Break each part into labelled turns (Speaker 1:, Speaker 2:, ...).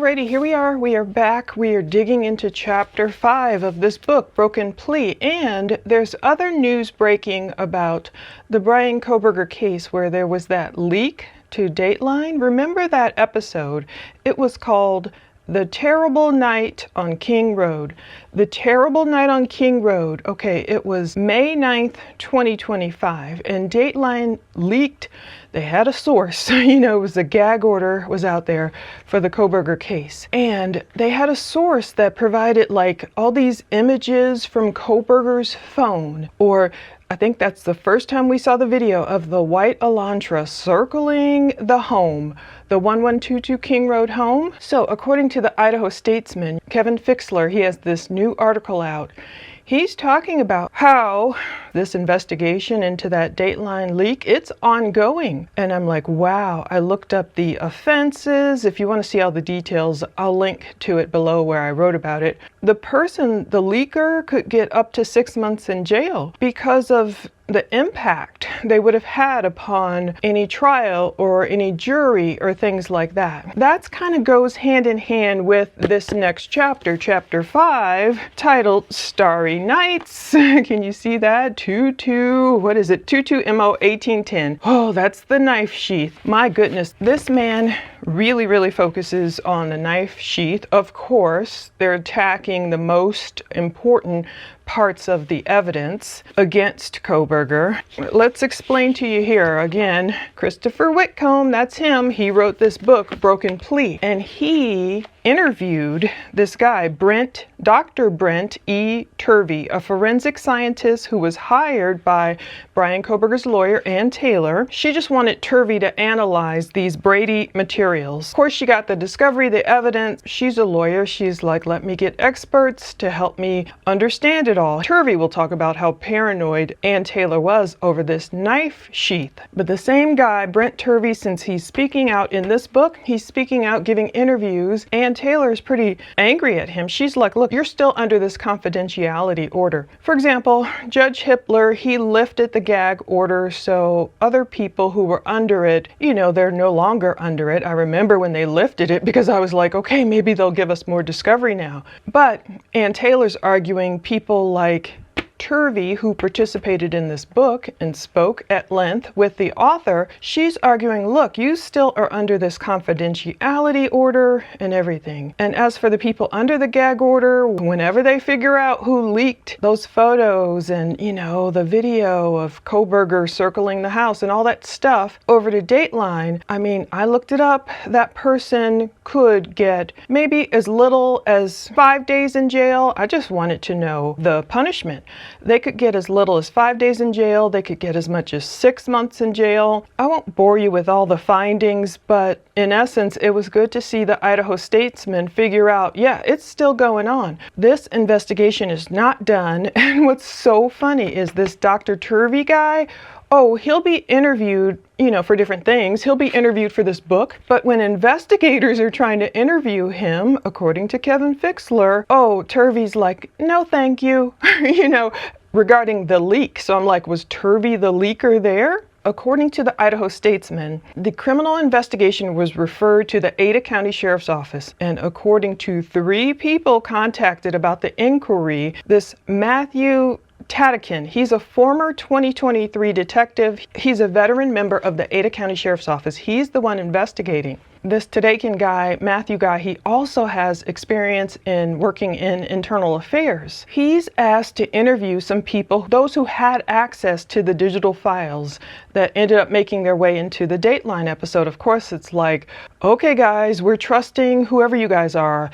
Speaker 1: Alrighty, here we are. We are back. We are digging into chapter 5 of this book, Broken Plea. And there's other news breaking about the Bryan Kohberger case where there was that leak to Dateline. Remember that episode? It was called The Terrible Night on King Road. The Terrible Night on King Road. Okay, it was May 9th, 2025, and Dateline leaked. They had a source, it was a gag order was out there for the Kohberger case. And they had a source that provided like all these images from Kohberger's phone, or I think that's the first time we saw the video of the white Elantra circling the home, the 1122 King Road home. So according to the Idaho Statesman, Kevin Fixler, he has this new article out. He's talking about how this investigation into that Dateline leak, it's ongoing. And I'm like, wow, I looked up the offenses. If you want to see all the details, I'll link to it below where I wrote about it. The person, the leaker, could get up to 6 months in jail because of the impact they would have had upon any trial or any jury or things like that. That's kind of goes hand in hand with this next chapter, chapter 5, titled Starry Nights. Can you see that? 22 MO 1810. Oh, that's the knife sheath. My goodness, this man really focuses on the knife sheath. Of course, they're attacking the most important parts of the evidence against Kohberger. Let's explain to you here again. Christopher Whitcomb, that's him. He wrote this book, Broken Plea, and he interviewed this guy, Dr. Brent E. Turvey, a forensic scientist who was hired by Bryan Kohberger's lawyer, Ann Taylor. She just wanted Turvey to analyze these Brady materials. Of course, she got the discovery, the evidence. She's a lawyer. She's like, let me get experts to help me understand it all. Turvey will talk about how paranoid Ann Taylor was over this knife sheath. But the same guy, Brent Turvey, since he's speaking out in this book, he's speaking out, giving interviews. Ann Taylor is pretty angry at him. She's like, look, you're still under this confidentiality order. For example, Judge Hippler, he lifted the gag order, so other people who were under it, they're no longer under it. I remember when they lifted it because I was like, okay, maybe they'll give us more discovery now. But Ann Taylor's arguing people like Turvey, who participated in this book and spoke at length with the author, she's arguing, look, you still are under this confidentiality order and everything. And as for the people under the gag order, whenever they figure out who leaked those photos and, the video of Kohberger circling the house and all that stuff over to Dateline, I looked it up. That person could get maybe as little as 5 days in jail. I just wanted to know the punishment. They could get as little as 5 days in jail. They could get as much as 6 months in jail. I won't bore you with all the findings, but in essence, it was good to see the Idaho Statesman figure out, yeah, it's still going on. This investigation is not done. And what's so funny is this Dr. Turvey guy, he'll be interviewed, for different things. He'll be interviewed for this book. But when investigators are trying to interview him, according to Kevin Fixler, Turvey's like, no, thank you, regarding the leak. So I'm like, was Turvey the leaker there? According to the Idaho Statesman, the criminal investigation was referred to the Ada County Sheriff's Office. And according to 3 people contacted about the inquiry, this Matthew Tadakin, he's a former 2023 detective. He's a veteran member of the Ada County Sheriff's Office. He's the one investigating. This Tadakin guy, Matthew guy, he also has experience in working in internal affairs. He's asked to interview some people, those who had access to the digital files that ended up making their way into the Dateline episode. Of course, it's like, okay, guys, we're trusting whoever you guys are,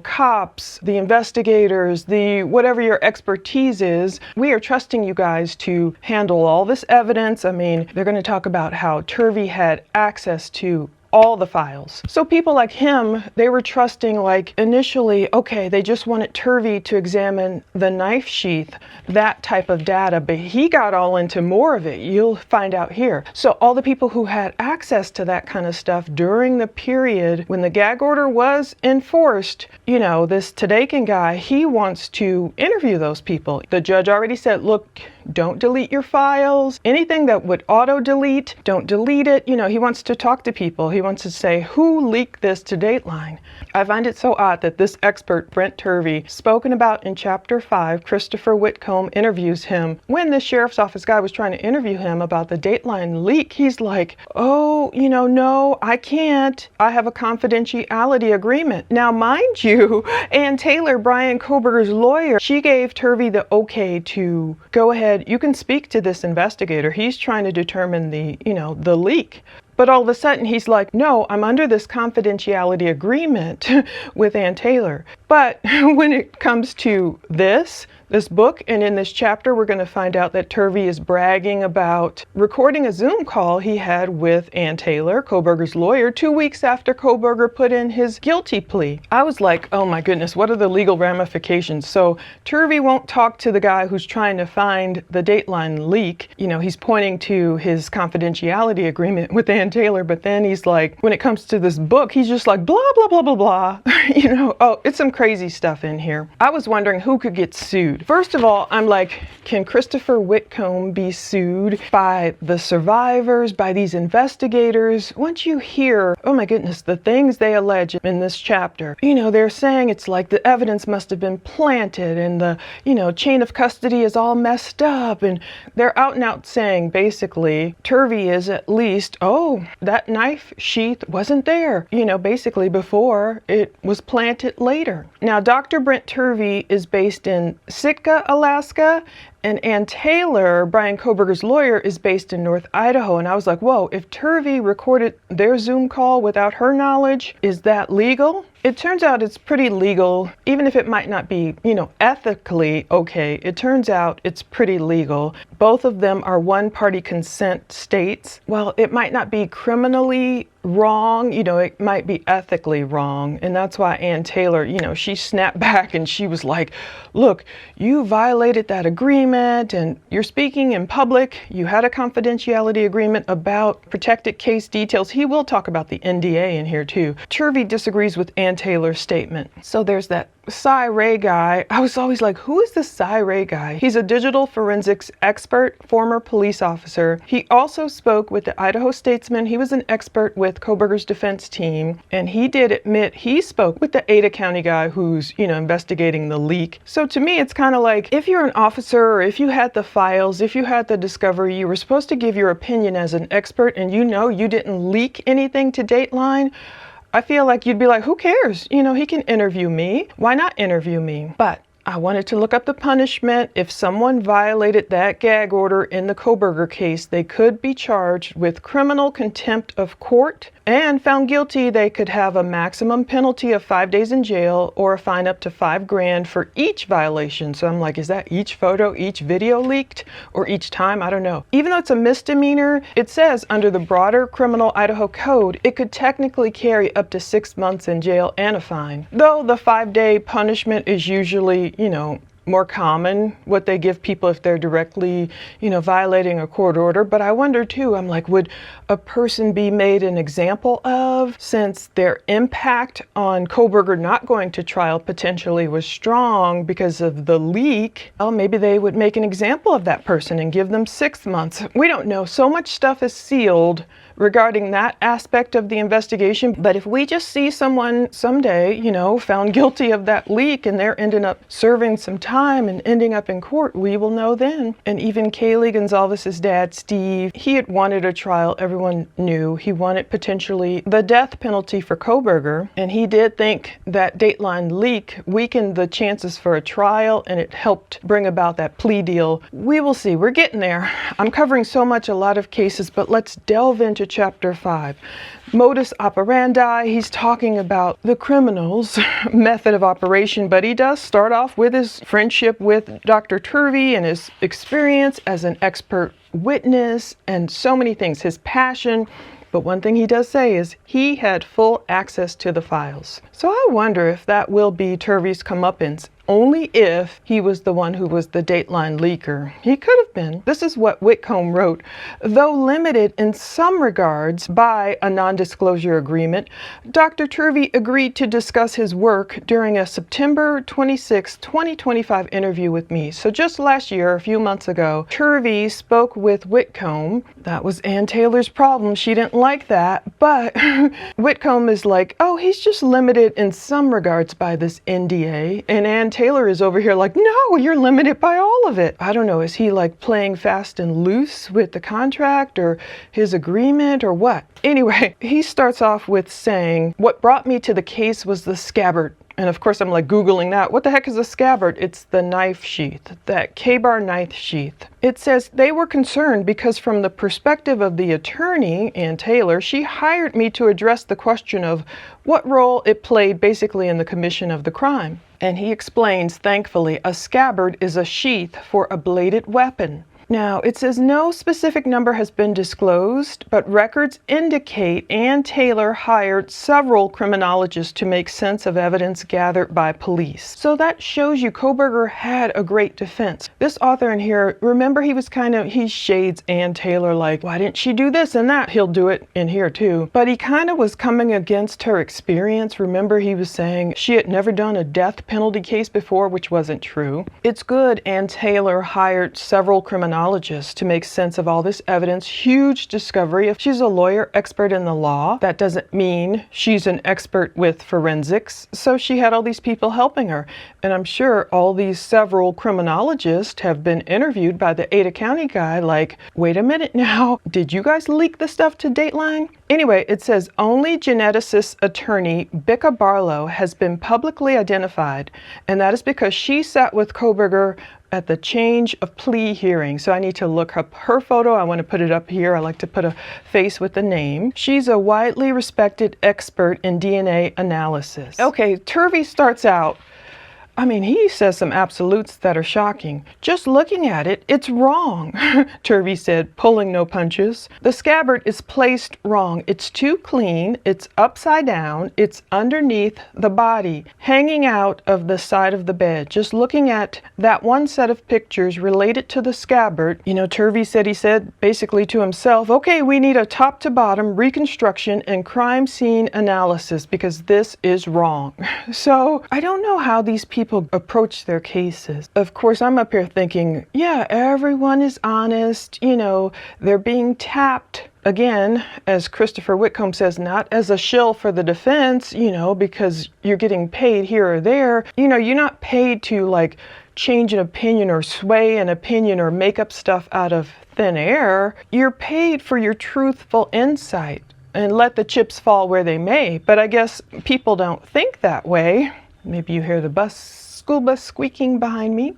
Speaker 1: cops, the investigators, the whatever your expertise is. We are trusting you guys to handle all this evidence. They're going to talk about how Turvey had access to all the files. So people like him, they were trusting, like, initially, okay, they just wanted Turvey to examine the knife sheath, that type of data, but he got all into more of it. You'll find out here. So all the people who had access to that kind of stuff during the period when the gag order was enforced, this Tadakin guy, he wants to interview those people. The judge already said, look, don't delete your files. Anything that would auto-delete, don't delete it. You know, he wants to talk to people. He wants to say, who leaked this to Dateline? I find it so odd that this expert, Brent Turvey, spoken about in Chapter 5, Christopher Whitcomb interviews him. When the sheriff's office guy was trying to interview him about the Dateline leak, he's like, oh, you know, no, I can't. I have a confidentiality agreement. Now, mind you, Ann Taylor, Bryan Kohberger's lawyer, she gave Turvey the okay to go ahead. You can speak to this investigator. He's trying to determine the leak. But all of a sudden he's like, no, I'm under this confidentiality agreement with Ann Taylor. But when it comes to this book, and in this chapter, we're going to find out that Turvey is bragging about recording a Zoom call he had with Ann Taylor, Kohberger's lawyer, 2 weeks after Kohberger put in his guilty plea. I was like, oh my goodness, what are the legal ramifications? So Turvey won't talk to the guy who's trying to find the Dateline leak. You know, he's pointing to his confidentiality agreement with Ann Taylor, but then he's like, when it comes to this book, he's just like, blah, blah, blah, blah, blah. You know, oh, it's some crazy stuff in here. I was wondering who could get sued. First of all, I'm like, can Christopher Whitcomb be sued by the survivors, by these investigators? Once you hear, oh my goodness, the things they allege in this chapter, you know, they're saying it's like the evidence must have been planted and the, you know, chain of custody is all messed up. And they're out and out saying, basically, Turvey is at least, oh, that knife sheath wasn't there, you know, basically before it was planted later. Now, Dr. Brent Turvey is based in Sitka, Alaska, and Ann Taylor, Bryan Kohberger's lawyer, is based in North Idaho. And I was like, whoa, if Turvey recorded their Zoom call without her knowledge, is that legal? It turns out it's pretty legal, even if it might not be, you know, ethically okay. It turns out it's pretty legal. Both of them are one-party consent states. Well, it might not be criminally wrong, you know, it might be ethically wrong. And that's why Ann Taylor, you know, she snapped back and she was like, look, you violated that agreement and you're speaking in public. You had a confidentiality agreement about protected case details. He will talk about the NDA in here too. Turvey disagrees with Ann Taylor's statement. So there's that Cy Ray guy. I was always like, who is this Cy Ray guy? He's a digital forensics expert, former police officer. He also spoke with the Idaho Statesman. He was an expert with Kohberger's defense team, and he did admit he spoke with the Ada County guy who's, you know, investigating the leak. So to me, it's kind of like, if you're an officer or if you had the files, if you had the discovery, you were supposed to give your opinion as an expert, and you know you didn't leak anything to Dateline. I feel like you'd be like, who cares? You know, he can interview me. Why not interview me? But I wanted to look up the punishment. If someone violated that gag order in the Kohberger case, they could be charged with criminal contempt of court, and found guilty, they could have a maximum penalty of 5 days in jail or a fine up to $5,000 for each violation. So I'm like, is that each photo, each video leaked, or each time? I don't know. Even though it's a misdemeanor, it says under the broader criminal Idaho code, it could technically carry up to 6 months in jail and a fine. Though the 5-day punishment is usually, you know, more common, what they give people if they're directly, you know, violating a court order. But I wonder too, I'm like, would a person be made an example of, since their impact on Kohberger not going to trial potentially was strong because of the leak? Well, maybe they would make an example of that person and give them 6 months. We don't know. So much stuff is sealed regarding that aspect of the investigation. But if we just see someone someday, you know, found guilty of that leak and they're ending up serving some time and ending up in court, we will know then. And even Kaylee Gonzalez's dad, Steve, he had wanted a trial. Everyone knew he wanted potentially the death penalty for Kohberger. And he did think that Dateline leak weakened the chances for a trial, and it helped bring about that plea deal. We will see. We're getting there. I'm covering so much, a lot of cases, but let's delve into Chapter 5. Modus operandi, he's talking about the criminal's method of operation, but he does start off with his friendship with Dr. Turvey and his experience as an expert witness and so many things, his passion. But one thing he does say is he had full access to the files. So I wonder if that will be Turvey's comeuppance. only if he was the one who was the Dateline leaker. He could have been. This is what Whitcomb wrote. Though limited in some regards by a non-disclosure agreement, Dr. Turvey agreed to discuss his work during a September 26, 2025 interview with me. So just last year, a few months ago, Turvey spoke with Whitcomb. That was Ann Taylor's problem. She didn't like that. But Whitcomb is like, oh, he's just limited in some regards by this NDA. And Ann Taylor is over here like, no, you're limited by all of it. I don't know, is he like playing fast and loose with the contract or his agreement or what? Anyway, he starts off with saying, what brought me to the case was the scabbard. And of course, I'm like Googling that. What the heck is a scabbard? It's the knife sheath, that K-bar knife sheath. It says they were concerned because from the perspective of the attorney, Ann Taylor, she hired me to address the question of what role it played basically in the commission of the crime. And he explains, thankfully, a scabbard is a sheath for a bladed weapon. Now, it says no specific number has been disclosed, but records indicate Ann Taylor hired several criminologists to make sense of evidence gathered by police. So that shows you Kohberger had a great defense. This author in here, remember he shades Ann Taylor like, why didn't she do this and that? He'll do it in here too. But he kind of was coming against her experience. Remember he was saying she had never done a death penalty case before, which wasn't true. It's good Ann Taylor hired several criminologists to make sense of all this evidence. Huge discovery. If she's a lawyer expert in the law, that doesn't mean she's an expert with forensics. So she had all these people helping her. And I'm sure all these several criminologists have been interviewed by the Ada County guy like, wait a minute now, did you guys leak the stuff to Dateline? Anyway, it says only geneticist attorney Becca Barlow has been publicly identified, and that is because she sat with Kohberger at the change of plea hearing. So I need to look up her photo. I want to put it up here. I like to put a face with the name. She's a widely respected expert in DNA analysis. Okay, Turvey starts out. I mean, he says some absolutes that are shocking. Just looking at it, it's wrong, Turvey said, pulling no punches. The scabbard is placed wrong. It's too clean. It's upside down. It's underneath the body, hanging out of the side of the bed. Just looking at that one set of pictures related to the scabbard, Turvey said he said basically to himself, okay, we need a top to bottom reconstruction and crime scene analysis because this is wrong. So I don't know how these people approach their cases. Of course, I'm up here thinking, yeah, everyone is honest, they're being tapped. Again, as Christopher Whitcomb says, not as a shill for the defense, because you're getting paid here or there. You're not paid to like change an opinion or sway an opinion or make up stuff out of thin air. You're paid for your truthful insight and let the chips fall where they may. But I guess people don't think that way. Maybe you hear the school bus squeaking behind me.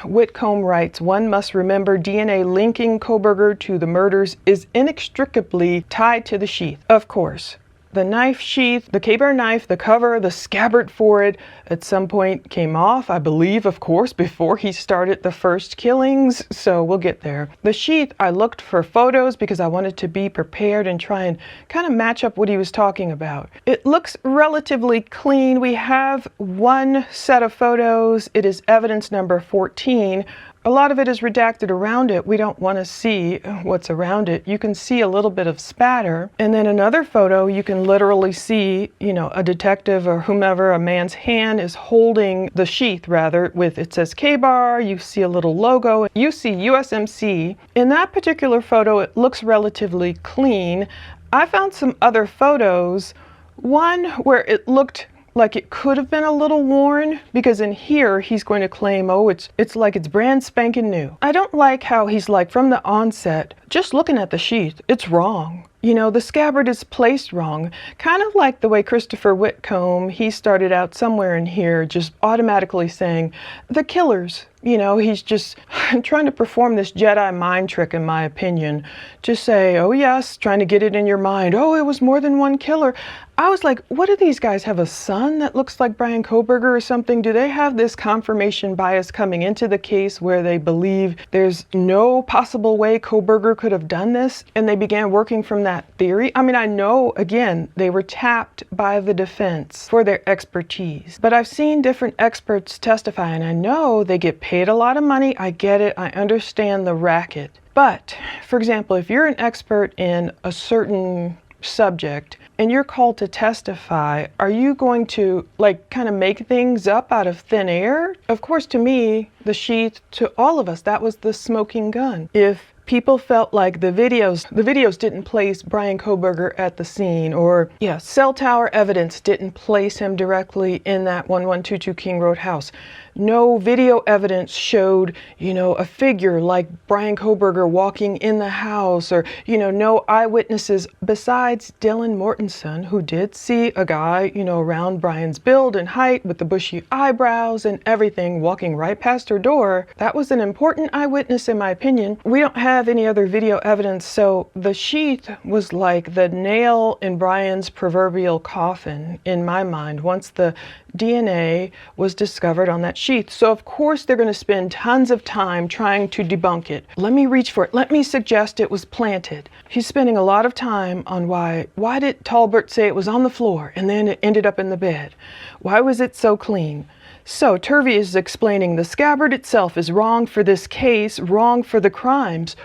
Speaker 1: Whitcomb writes, one must remember DNA linking Kohberger to the murders is inextricably tied to the sheath. Of course, the knife sheath, the K-bar knife, the cover, the scabbard for it, at some point came off, I believe, of course, before he started the first killings, so we'll get there. The sheath, I looked for photos because I wanted to be prepared and try and kind of match up what he was talking about. It looks relatively clean. We have one set of photos. It is evidence number 14. A lot of it is redacted around it. We don't want to see what's around it. You can see a little bit of spatter. And then another photo, you can literally see, a detective or whomever, a man's hand is holding the sheath rather with, it says K-bar, you see a little logo, you see USMC. In that particular photo, it looks relatively clean. I found some other photos, one where it looked like it could have been a little worn, because in here he's going to claim, oh, it's like it's brand spanking new. I don't like how he's like from the onset, just looking at the sheath, it's wrong. The scabbard is placed wrong. Kind of like the way Christopher Whitcomb, he started out somewhere in here just automatically saying, the killers, You know, he's just trying to perform this Jedi mind trick, in my opinion. Just say, oh yes, trying to get it in your mind. Oh, it was more than one killer. I was like, what do these guys have, a son that looks like Bryan Kohberger or something? Do they have this confirmation bias coming into the case where they believe there's no possible way Kohberger could have done this? And they began working from that theory. I mean, I know, again, they were tapped by the defense for their expertise. But I've seen different experts testify, and I know they get paid a lot of money. I get it. I understand the racket. But, for example, if you're an expert in a certain subject and you're called to testify, are you going to like kind of make things up out of thin air? Of course, to me, the sheath, to all of us, that was the smoking gun. If people felt like the videos didn't place Bryan Kohberger at the scene, or cell tower evidence didn't place him directly in that 1122 King Road house. No video evidence showed, a figure like Bryan Kohberger walking in the house, or, no eyewitnesses besides Dylan Mortensen, who did see a guy, around Bryan's build and height with the bushy eyebrows and everything walking right past her door. That was an important eyewitness in my opinion. We don't have any other video evidence, so the sheath was like the nail in Bryan's proverbial coffin in my mind once the DNA was discovered on that sheath. So of course they're going to spend tons of time trying to debunk it. Let me reach for it. Let me suggest it was planted. He's spending a lot of time on why did Talbert say it was on the floor and then it ended up in the bed? Why was it so clean? So Turvey is explaining the scabbard itself is wrong for this case, wrong for the crimes.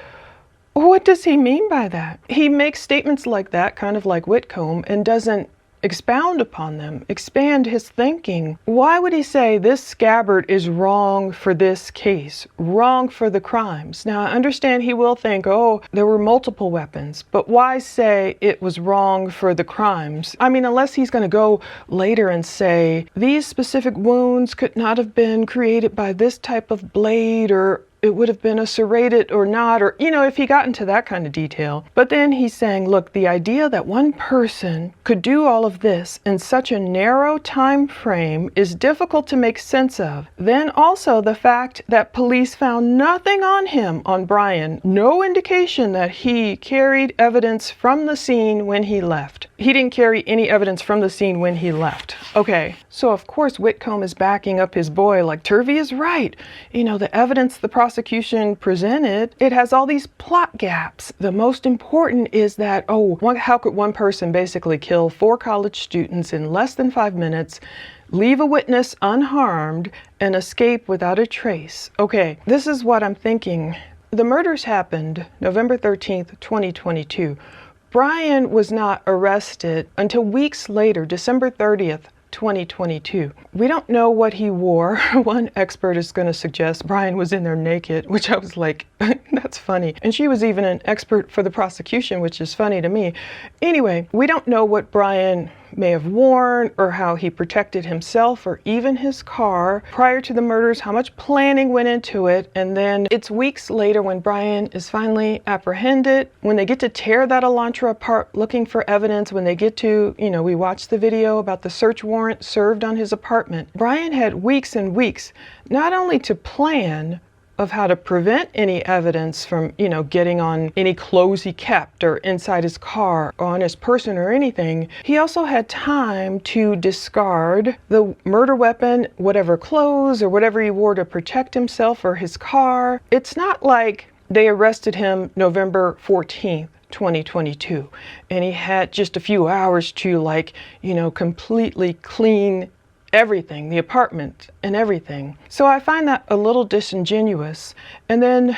Speaker 1: What does he mean by that? He makes statements like that, kind of like Whitcomb, and doesn't expound upon them, expand his thinking. Why would he say this scabbard is wrong for this case, wrong for the crimes? Now, I understand he will think, oh, there were multiple weapons, but why say it was wrong for the crimes? I mean, unless he's going to go later and say, these specific wounds could not have been created by this type of blade, or it would have been a serrated or not, or, if he got into that kind of detail. But then he's saying, look, the idea that one person could do all of this in such a narrow time frame is difficult to make sense of. Then also the fact that police found nothing on him, on Bryan, no indication that he carried evidence from the scene when he left. He didn't carry any evidence from the scene when he left. Okay, so of course Whitcomb is backing up his boy, like Turvey is right. The evidence the prosecution presented, it has all these plot gaps. The most important is that, how could one person basically kill 4 college students in less than 5 minutes, leave a witness unharmed, and escape without a trace? Okay, this is what I'm thinking. The murders happened November 13th, 2022. Bryan was not arrested until weeks later, December 30th, 2022. We don't know what he wore. One expert is going to suggest Bryan was in there naked, which I was like, that's funny. And she was even an expert for the prosecution, which is funny to me. Anyway, we don't know what Bryan may have worn or how he protected himself or even his car prior to the murders, how much planning went into it. And then it's weeks later when Bryan is finally apprehended, when they get to tear that Elantra apart looking for evidence, when they get to, we watched the video about the search warrant served on his apartment. Bryan had weeks and weeks, not only to plan of how to prevent any evidence from, getting on any clothes he kept or inside his car or on his person or anything. He also had time to discard the murder weapon, whatever clothes or whatever he wore to protect himself or his car. It's not like they arrested him November 14th. 2022 and he had just a few hours to completely clean everything, the apartment and everything. So I find that a little disingenuous. And then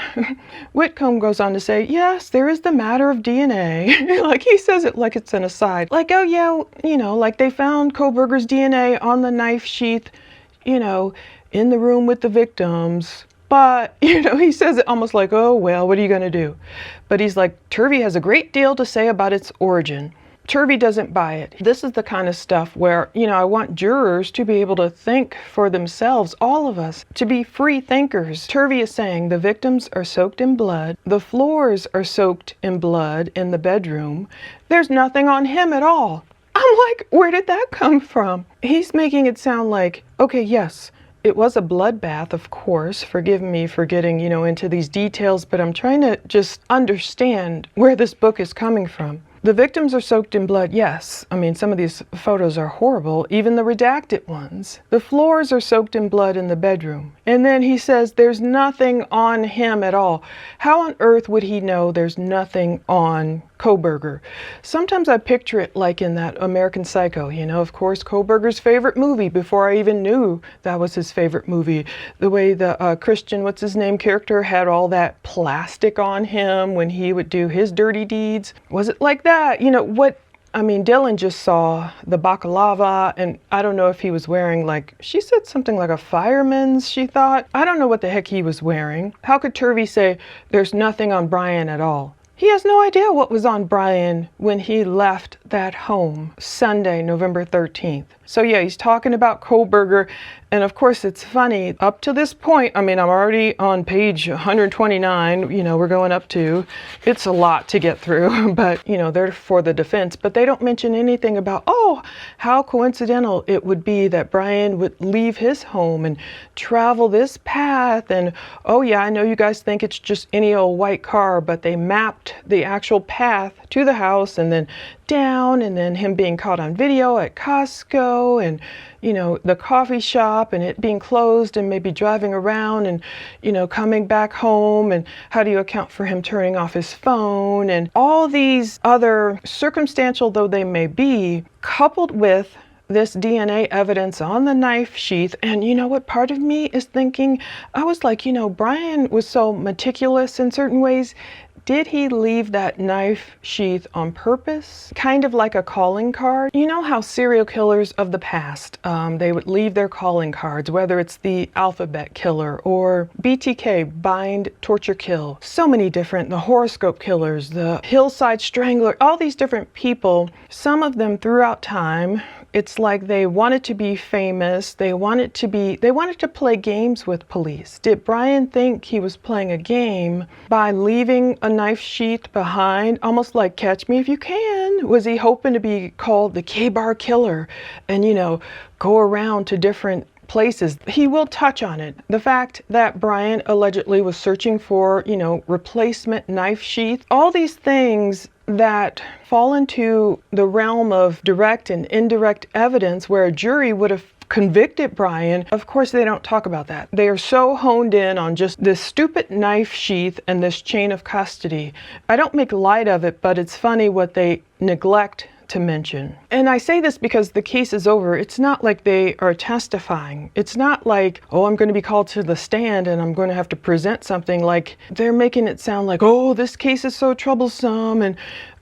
Speaker 1: Whitcomb goes on to say, yes, there is the matter of DNA. Like he says it like it's an aside. Like, oh yeah, like they found Kohberger's DNA on the knife sheath, in the room with the victims. But, he says it almost like, oh, well, what are you going to do? But he's like, Turvey has a great deal to say about its origin. Turvey doesn't buy it. This is the kind of stuff where, I want jurors to be able to think for themselves, all of us, to be free thinkers. Turvey is saying the victims are soaked in blood. The floors are soaked in blood in the bedroom. There's nothing on him at all. I'm like, where did that come from? He's making it sound like, okay, yes, It was a bloodbath, of course. Forgive me for getting, into these details, but I'm trying to just understand where this book is coming from. The victims are soaked in blood, yes. I mean, some of these photos are horrible, even the redacted ones. The floors are soaked in blood in the bedroom. And then he says there's nothing on him at all. How on earth would he know there's nothing on Kohberger? Sometimes I picture it like in that American Psycho, of course, Kohberger's favorite movie before I even knew that was his favorite movie. The way the Christian, what's his name, character had all that plastic on him when he would do his dirty deeds. Was it like that? Dylan just saw the baklava, and I don't know if he was wearing, she said something like a fireman's, she thought. I don't know what the heck he was wearing. How could Turvey say there's nothing on Bryan at all? He has no idea what was on Bryan when he left that home Sunday, November 13th. So yeah, he's talking about Kohberger, and of course it's funny, up to this point, I'm already on page 129, we're going up to, it's a lot to get through, but they're for the defense, but they don't mention anything about, how coincidental it would be that Bryan would leave his home and travel this path, and I know you guys think it's just any old white car, but they mapped the actual path to the house and then down, and then him being caught on video at Costco and the coffee shop and it being closed and maybe driving around and coming back home, and how do you account for him turning off his phone, and all these other, circumstantial though they may be, coupled with this DNA evidence on the knife sheath. And you know what, part of me is thinking, I was like, Bryan was so meticulous in certain ways. Did he leave that knife sheath on purpose? Kind of like a calling card. You know how serial killers of the past, they would leave their calling cards, whether it's the alphabet killer or BTK, bind, torture, kill. So many different, the horoscope killers, the hillside strangler, all these different people, some of them throughout time, it's like they wanted to be famous. They wanted to play games with police. Did Bryan think he was playing a game by leaving a knife sheath behind, almost like Catch Me If You Can? Was he hoping to be called the K-Bar Killer and, go around to different places? He will touch on it. The fact that Bryan allegedly was searching for, replacement knife sheath, all these things that fall into the realm of direct and indirect evidence where a jury would have convicted Bryan. Of course, they don't talk about that. They are so honed in on just this stupid knife sheath and this chain of custody. I don't make light of it, but it's funny what they neglect to mention. And I say this because the case is over. It's not like they are testifying. It's not like, I'm going to be called to the stand and I'm going to have to present something. Like, they're making it sound like, this case is so troublesome and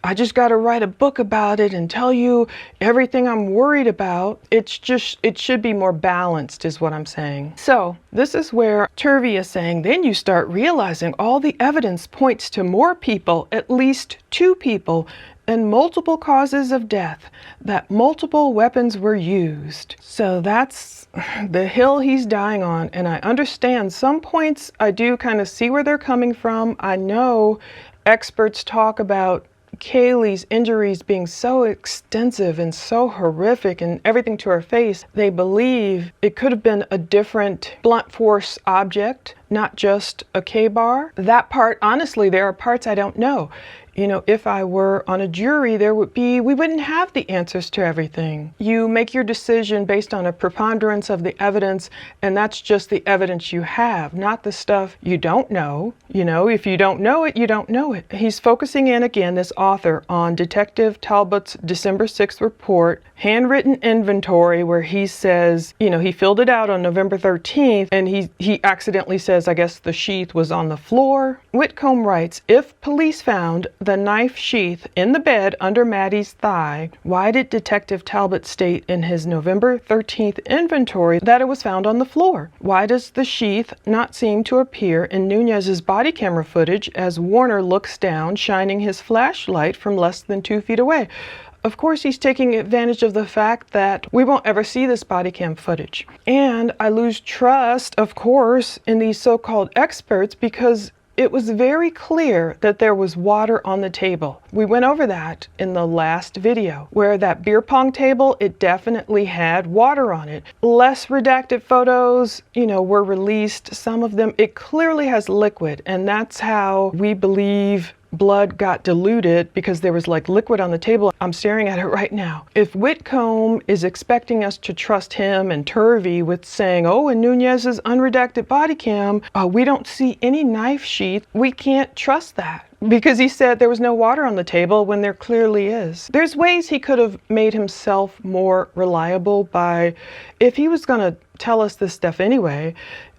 Speaker 1: I just got to write a book about it and tell you everything I'm worried about. It should be more balanced is what I'm saying. So this is where Turvey is saying, then you start realizing all the evidence points to more people, at least 2 people, and multiple causes of death, that multiple weapons were used. So that's the hill he's dying on. And I understand some points, I do kind of see where they're coming from. I know experts talk about Kaylee's injuries being so extensive and so horrific and everything to her face. They believe it could have been a different blunt force object, not just a K-bar. That part, honestly, there are parts I don't know. If I were on a jury, we wouldn't have the answers to everything. You make your decision based on a preponderance of the evidence, and that's just the evidence you have, not the stuff you don't know. If you don't know it, you don't know it. He's focusing in again, this author, on Detective Talbot's December 6th report, handwritten inventory, where he says, he filled it out on November 13th, and he accidentally says, I guess the sheath was on the floor. Whitcomb writes, if police found the knife sheath in the bed under Maddie's thigh, why did Detective Talbot state in his November 13th inventory that it was found on the floor? Why does the sheath not seem to appear in Nunez's body camera footage as Warner looks down, shining his flashlight from less than 2 feet away? Of course, he's taking advantage of the fact that we won't ever see this body cam footage. And I lose trust, of course, in these so-called experts because It was very clear that there was water on the table. We went over that in the last video, where that beer pong table, it definitely had water on it. Less redacted photos, were released. Some of them, it clearly has liquid, and that's how we believe blood got diluted, because there was like liquid on the table. I'm staring at it right now. If Whitcomb is expecting us to trust him and Turvey with saying, oh, in Nunez's unredacted body cam, we don't see any knife sheath, we can't trust that, because he said there was no water on the table when there clearly is. There's ways he could have made himself more reliable by, if he was going to tell us this stuff anyway,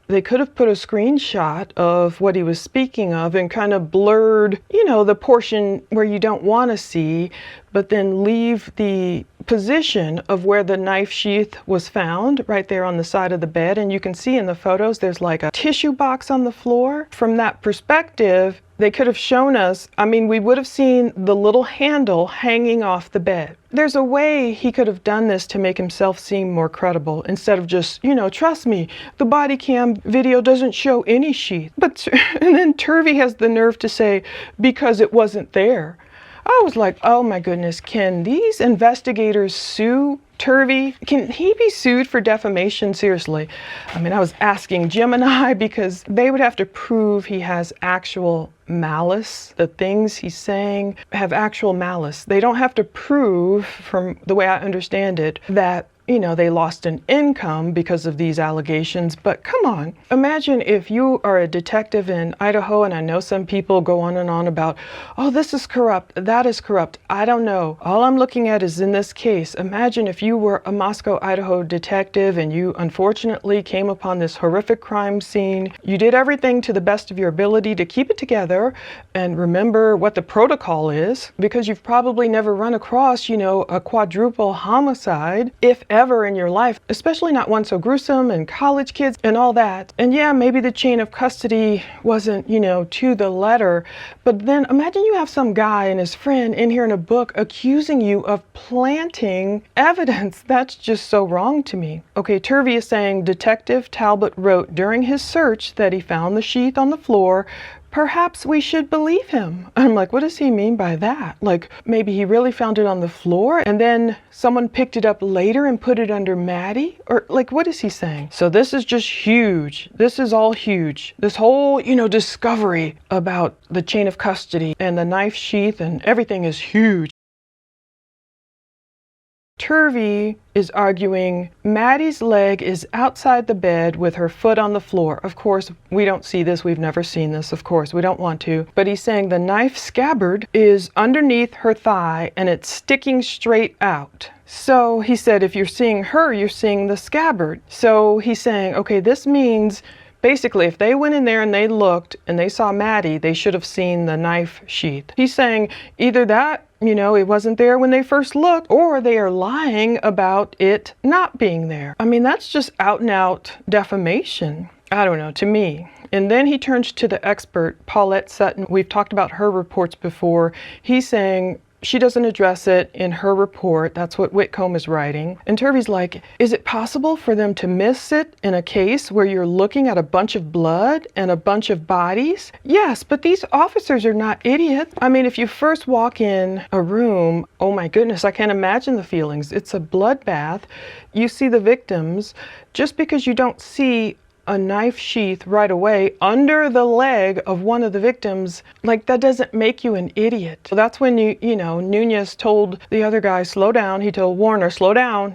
Speaker 1: they could have put a screenshot of what he was speaking of and kind of blurred, the portion where you don't want to see, but then leave the position of where the knife sheath was found right there on the side of the bed. And you can see in the photos, there's like a tissue box on the floor. From that perspective, they could have shown us, we would have seen the little handle hanging off the bed. There's a way he could have done this to make himself seem more credible, instead of just, trust me, the body cam video doesn't show any sheath. And then Turvey has the nerve to say, because it wasn't there. I was like, oh my goodness, can these investigators sue Turvey? Can he be sued for defamation? Seriously. I was asking Gemini, because they would have to prove he has actual malice. The things he's saying have actual malice. They don't have to prove, from the way I understand it, that they lost an income because of these allegations. But come on, imagine if you are a detective in Idaho, and I know some people go on and on about, oh, this is corrupt, that is corrupt. I don't know. All I'm looking at is in this case. Imagine if you were a Moscow, Idaho detective and you unfortunately came upon this horrific crime scene. You did everything to the best of your ability to keep it together and remember what the protocol is, because you've probably never run across, a quadruple homicide, if ever in your life, especially not one so gruesome, and college kids and all that. And yeah, maybe the chain of custody wasn't, to the letter, but then imagine you have some guy and his friend in here in a book accusing you of planting evidence. That's just so wrong to me. Okay, Turvey is saying Detective Talbot wrote during his search that he found the sheath on the floor. Perhaps we should believe him. I'm like, what does he mean by that? Like, maybe he really found it on the floor and then someone picked it up later and put it under Maddie? Or like, what is he saying? So this is just huge. This is all huge. This whole, discovery about the chain of custody and the knife sheath and everything is huge. Turvey is arguing Maddie's leg is outside the bed with her foot on the floor. Of course, we don't see this. We've never seen this. Of course, we don't want to. But he's saying the knife scabbard is underneath her thigh and it's sticking straight out. So he said, if you're seeing her, you're seeing the scabbard. So he's saying, okay, this means basically, if they went in there and they looked and they saw Maddie, they should have seen the knife sheath. He's saying either that, it wasn't there when they first looked, or they are lying about it not being there. That's just out and out defamation. I don't know, to me. And then he turns to the expert, Paulette Sutton. We've talked about her reports before. He's saying she doesn't address it in her report. That's what Whitcomb is writing. And Turvey's like, is it possible for them to miss it in a case where you're looking at a bunch of blood and a bunch of bodies? Yes, but these officers are not idiots. If you first walk in a room, oh my goodness, I can't imagine the feelings. It's a bloodbath. You see the victims. Just because you don't see a knife sheath right away under the leg of one of the victims, that doesn't make you an idiot. So that's when Nunez told the other guy, slow down. He told Warner, slow down,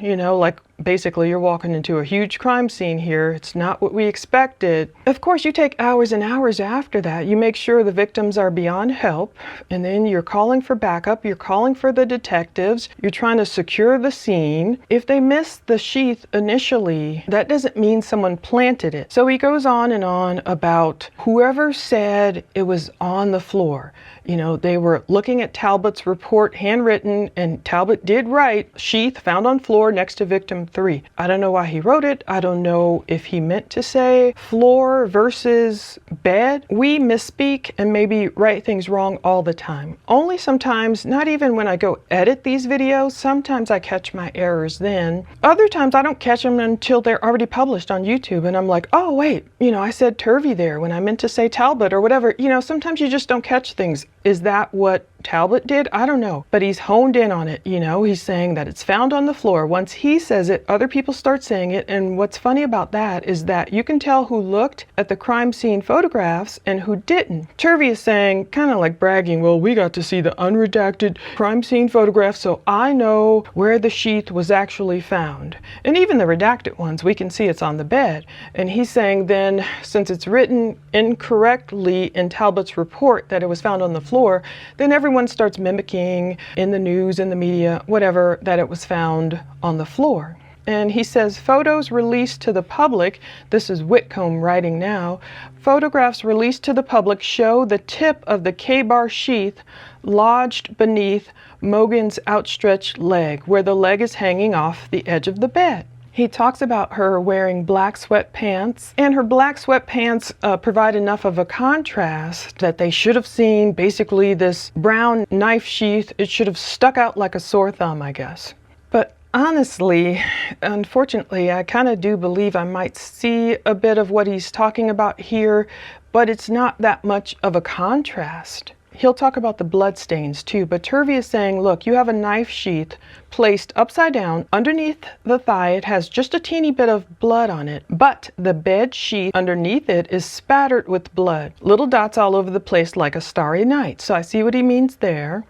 Speaker 1: basically you're walking into a huge crime scene here. It's not what we expected. Of course, you take hours and hours after that. You make sure the victims are beyond help, and then you're calling for backup. You're calling for the detectives. You're trying to secure the scene. If they missed the sheath initially, that doesn't mean someone planted it. So he goes on and on about whoever said it was on the floor. They were looking at Talbot's report, handwritten, and Talbot did write, sheath found on floor next to victim 3. I don't know why he wrote it. I don't know if he meant to say floor versus bed. We misspeak and maybe write things wrong all the time. Only sometimes, not even when I go edit these videos, sometimes I catch my errors then. Other times I don't catch them until they're already published on YouTube and I'm like, oh wait, I said Turvey there when I meant to say Talbot or whatever. Sometimes you just don't catch things. Is that what Talbot did? I don't know, but he's honed in on it. He's saying that it's found on the floor. Once he says it, other people start saying it. And what's funny about that is that you can tell who looked at the crime scene photographs and who didn't. Turvey is saying, kind of like bragging, well, we got to see the unredacted crime scene photographs, so I know where the sheath was actually found. And even the redacted ones, we can see it's on the bed. And he's saying then, since it's written incorrectly in Talbot's report that it was found on the floor, then everyone starts mimicking in the news, in the media, whatever, that it was found on the floor. And he says photos released to the public, this is Whitcomb writing now, photographs released to the public show the tip of the K-bar sheath lodged beneath Mogan's outstretched leg, where the leg is hanging off the edge of the bed. He talks about her wearing black sweatpants, and her black sweatpants provide enough of a contrast that they should have seen basically this brown knife sheath. It should have stuck out like a sore thumb, I guess. But honestly, unfortunately, I kind of do believe I might see a bit of what he's talking about here, but it's not that much of a contrast. He'll talk about the blood stains too, but Turvey is saying, look, you have a knife sheath placed upside down underneath the thigh. It has just a teeny bit of blood on it, but the bed sheath underneath it is spattered with blood. Little dots all over the place like a starry night. So I see what he means there.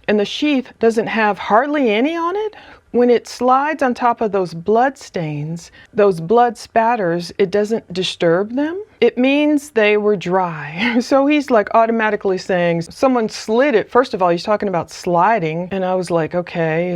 Speaker 1: And the sheath doesn't have hardly any on it. When it slides on top of those blood stains, those blood spatters, it doesn't disturb them. It means they were dry. So he's like automatically saying someone slid it. First of all, he's talking about sliding. And I was like, okay,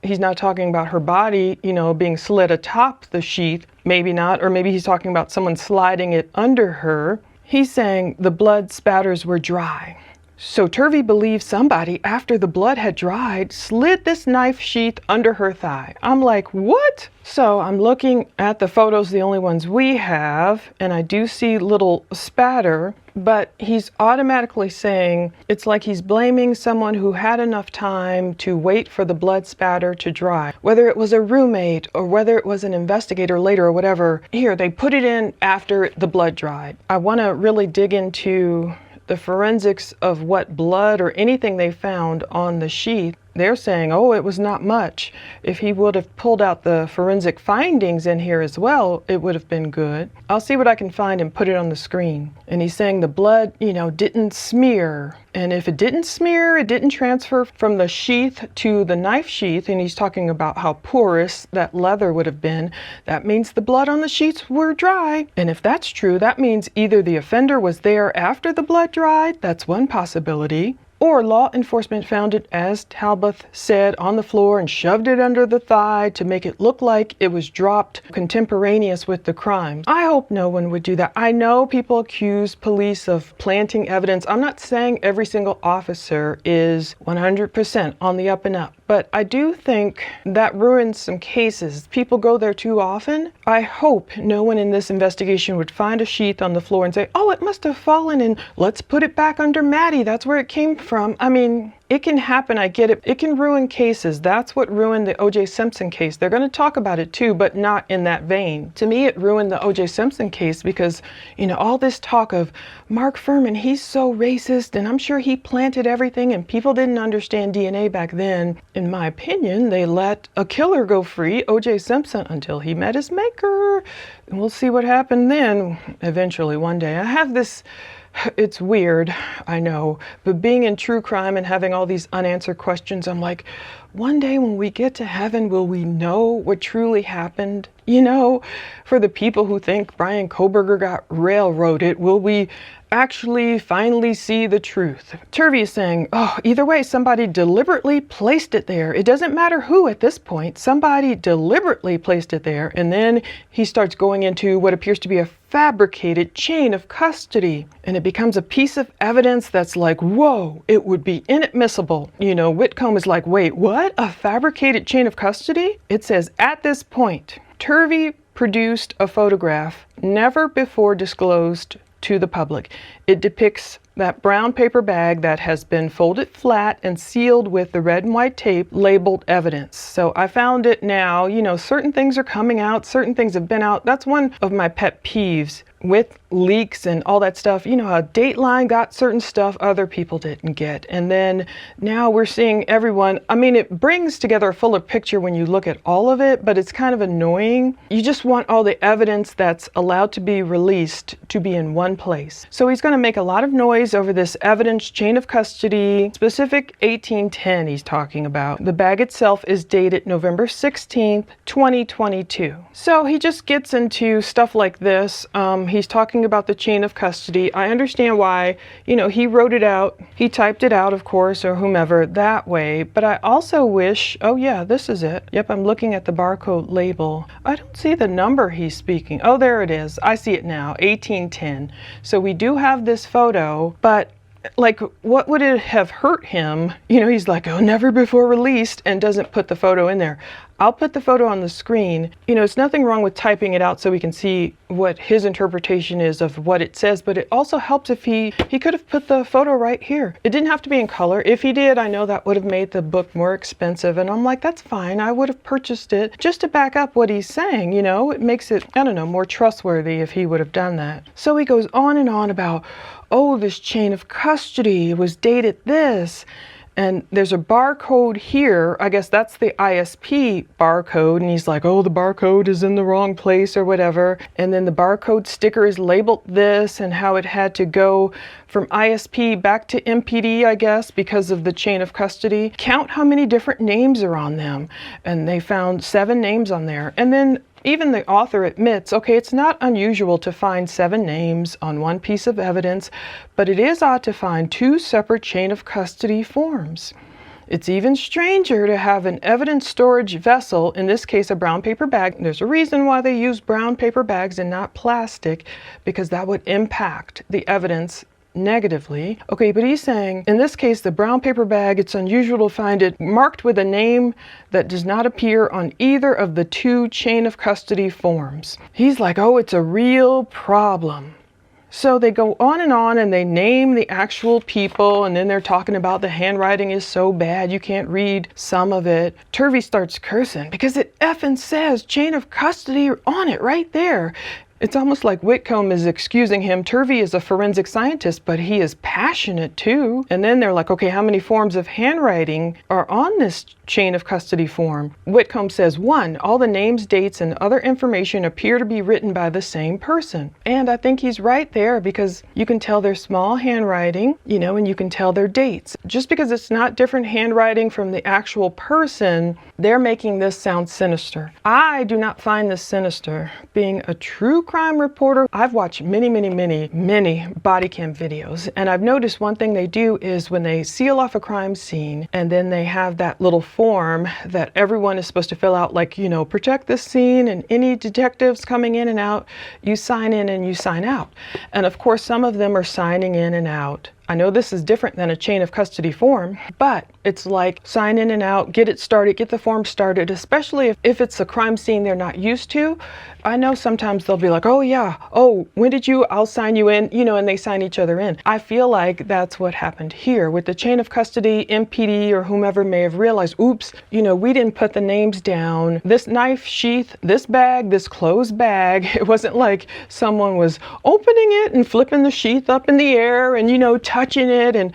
Speaker 1: he's not talking about her body, being slid atop the sheath. Maybe not. Or maybe he's talking about someone sliding it under her. He's saying the blood spatters were dry. So Turvey believes somebody, after the blood had dried, slid this knife sheath under her thigh. I'm like, what? So I'm looking at the photos, the only ones we have, and I do see little spatter, but he's automatically saying it's like he's blaming someone who had enough time to wait for the blood spatter to dry. Whether it was a roommate or whether it was an investigator later or whatever, here, they put it in after the blood dried. I want to really dig into the forensics of what blood or anything they found on the sheath. They're saying, oh, it was not much. If he would have pulled out the forensic findings in here as well, it would have been good. I'll see what I can find and put it on the screen. And he's saying the blood, didn't smear. And if it didn't smear, it didn't transfer from the sheath to the knife sheath. And he's talking about how porous that leather would have been. That means the blood on the sheets were dry. And if that's true, that means either the offender was there after the blood dried. That's one possibility. Or law enforcement found it, as Talbot said, on the floor and shoved it under the thigh to make it look like it was dropped contemporaneous with the crime. I hope no one would do that. I know people accuse police of planting evidence. I'm not saying every single officer is 100% on the up and up, but I do think that ruins some cases. People go there too often. I hope no one in this investigation would find a sheath on the floor and say, oh, it must have fallen and let's put it back under Maddie. That's where it came from. I mean, it can happen, I get it. It can ruin cases. That's what ruined the O.J. Simpson case. They're going to talk about it too, but not in that vein. To me, it ruined the O.J. Simpson case because, all this talk of Mark Fuhrman, he's so racist, and I'm sure he planted everything, and people didn't understand DNA back then. In my opinion, they let a killer go free, O.J. Simpson, until he met his maker. And we'll see what happened then, eventually, one day. I have this... It's weird, I know, but being in true crime and having all these unanswered questions, I'm like, one day when we get to heaven, will we know what truly happened? For the people who think Bryan Kohberger got railroaded, will we actually finally see the truth? Turvey is saying, oh, either way, somebody deliberately placed it there. It doesn't matter who at this point. Somebody deliberately placed it there. And then he starts going into what appears to be a fabricated chain of custody. And it becomes a piece of evidence that's like, whoa, it would be inadmissible. Whitcomb is like, wait, what? what? A fabricated chain of custody? It says, at this point, Turvey produced a photograph never before disclosed to the public. It depicts that brown paper bag that has been folded flat and sealed with the red and white tape labeled evidence. So I found it now. You know, certain things are coming out, certain things have been out. That's one of my pet peeves with leaks and all that stuff. You know how Dateline got certain stuff other people didn't get. And then now we're seeing everyone. I mean, it brings together a fuller picture when you look at all of it, but it's kind of annoying. You just want all the evidence that's allowed to be released to be in one place. So he's going to make a lot of noise over this evidence chain of custody, specific 1810 he's talking about. The bag itself is dated November 16th, 2022. So he just gets into stuff like this. He's talking about the chain of custody. I understand why, you know, he wrote it out. He typed it out, of course, or whomever that way. But I also wish, oh yeah, this is it. Yep, I'm looking at the barcode label. I don't see the number he's speaking. Oh, there it is. I see it now, 1810. So we do have this photo, but like, what would it have hurt him? You know, he's like, oh, never before released, and doesn't put the photo in there. I'll put the photo on the screen. You know, it's nothing wrong with typing it out so we can see what his interpretation is of what it says, but it also helps if he could have put the photo right here. It didn't have to be in color. If he did, I know that would have made the book more expensive, and I'm like, that's fine. I would have purchased it just to back up what he's saying, you know? It makes it, I don't know, more trustworthy if he would have done that. So he goes on and on about, oh, this chain of custody was dated this, and there's a barcode here. I guess that's the ISP barcode. And he's like, oh, the barcode is in the wrong place or whatever. And then the barcode sticker is labeled this, and how it had to go from ISP back to MPD, I guess, because of the chain of custody. Count how many different names are on them. And they found 7 names on there. And then even the author admits, okay, it's not unusual to find 7 names on one piece of evidence, but it is odd to find 2 separate chain of custody forms. It's even stranger to have an evidence storage vessel, in this case a brown paper bag. There's a reason why they use brown paper bags and not plastic, because that would impact the evidence negatively. Okay, but he's saying, in this case, the brown paper bag, it's unusual to find it marked with a name that does not appear on either of the 2 chain of custody forms. He's like, oh, it's a real problem. So they go on and they name the actual people, and then they're talking about the handwriting is so bad you can't read some of it. Turvey starts cursing because it effing says chain of custody on it right there. It's almost like Whitcomb is excusing him. Turvey is a forensic scientist, but he is passionate too. And then they're like, okay, how many forms of handwriting are on this chain of custody form? Whitcomb says 1, all the names, dates, and other information appear to be written by the same person. And I think he's right there, because you can tell their small handwriting, you know, and you can tell their dates. Just because it's not different handwriting from the actual person, they're making this sound sinister. I do not find this sinister. Being a true crime reporter, I've watched many body cam videos, and I've noticed one thing they do is when they seal off a crime scene, and then they have that little form that everyone is supposed to fill out, like, you know, protect this scene, and any detectives coming in and out, you sign in and you sign out. And of course, some of them are signing in and out. I know this is different than a chain of custody form, but it's like sign in and out, get it started, get the form started, especially if it's a crime scene they're not used to. I know sometimes they'll be like, oh yeah, oh, when did you, I'll sign you in, you know, and they sign each other in. I feel like that's what happened here with the chain of custody. MPD or whomever may have realized, oops, you know, we didn't put the names down. This knife sheath, this bag, this closed bag, it wasn't like someone was opening it and flipping the sheath up in the air and, you know, touching it. And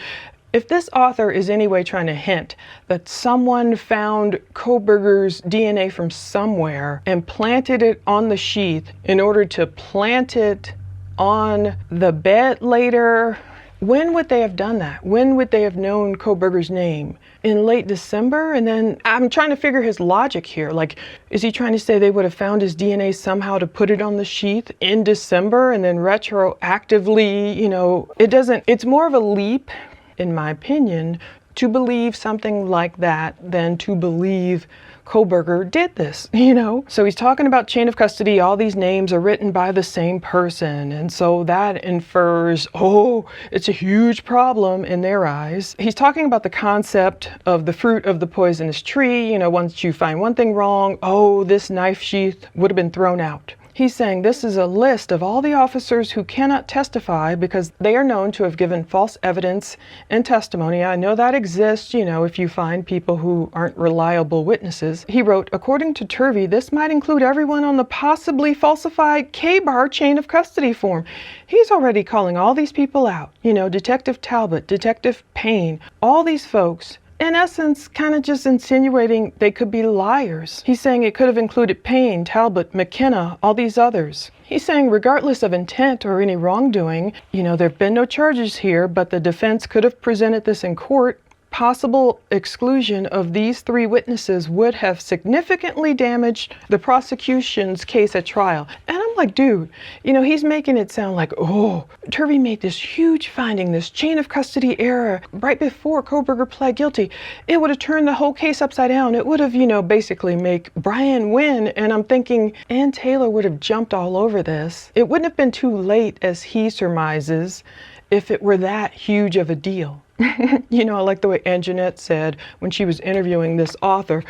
Speaker 1: if this author is anyway trying to hint that someone found Kohberger's DNA from somewhere and planted it on the sheath in order to plant it on the bed later, when would they have done that? When would they have known Kohberger's name? In late December? And then I'm trying to figure his logic here. Like, is he trying to say they would have found his DNA somehow to put it on the sheath in December and then retroactively, you know, it's more of a leap, in my opinion, to believe something like that than to believe Kohberger did this, you know? So he's talking about chain of custody. All these names are written by the same person. And so that infers, oh, it's a huge problem in their eyes. He's talking about the concept of the fruit of the poisonous tree. You know, once you find one thing wrong, oh, this knife sheath would have been thrown out. He's saying this is a list of all the officers who cannot testify because they are known to have given false evidence and testimony. I know that exists, you know, if you find people who aren't reliable witnesses. He wrote, according to Turvey, this might include everyone on the possibly falsified K-Bar chain of custody form. He's already calling all these people out. You know, Detective Talbot, Detective Payne, all these folks. In essence, kind of just insinuating they could be liars. He's saying it could have included Payne, Talbot, McKenna, all these others. He's saying regardless of intent or any wrongdoing, you know, there have been no charges here, but the defense could have presented this in court. Possible exclusion of these three witnesses would have significantly damaged the prosecution's case at trial. And I'm like, dude, you know, he's making it sound like, oh, Turvey made this huge finding, this chain of custody error right before Kohberger pled guilty. It would have turned the whole case upside down. It would have, you know, basically make Bryan win. And I'm thinking Ann Taylor would have jumped all over this. It wouldn't have been too late, as he surmises, if it were that huge of a deal. You know, I like the way Anjanette said when she was interviewing this author,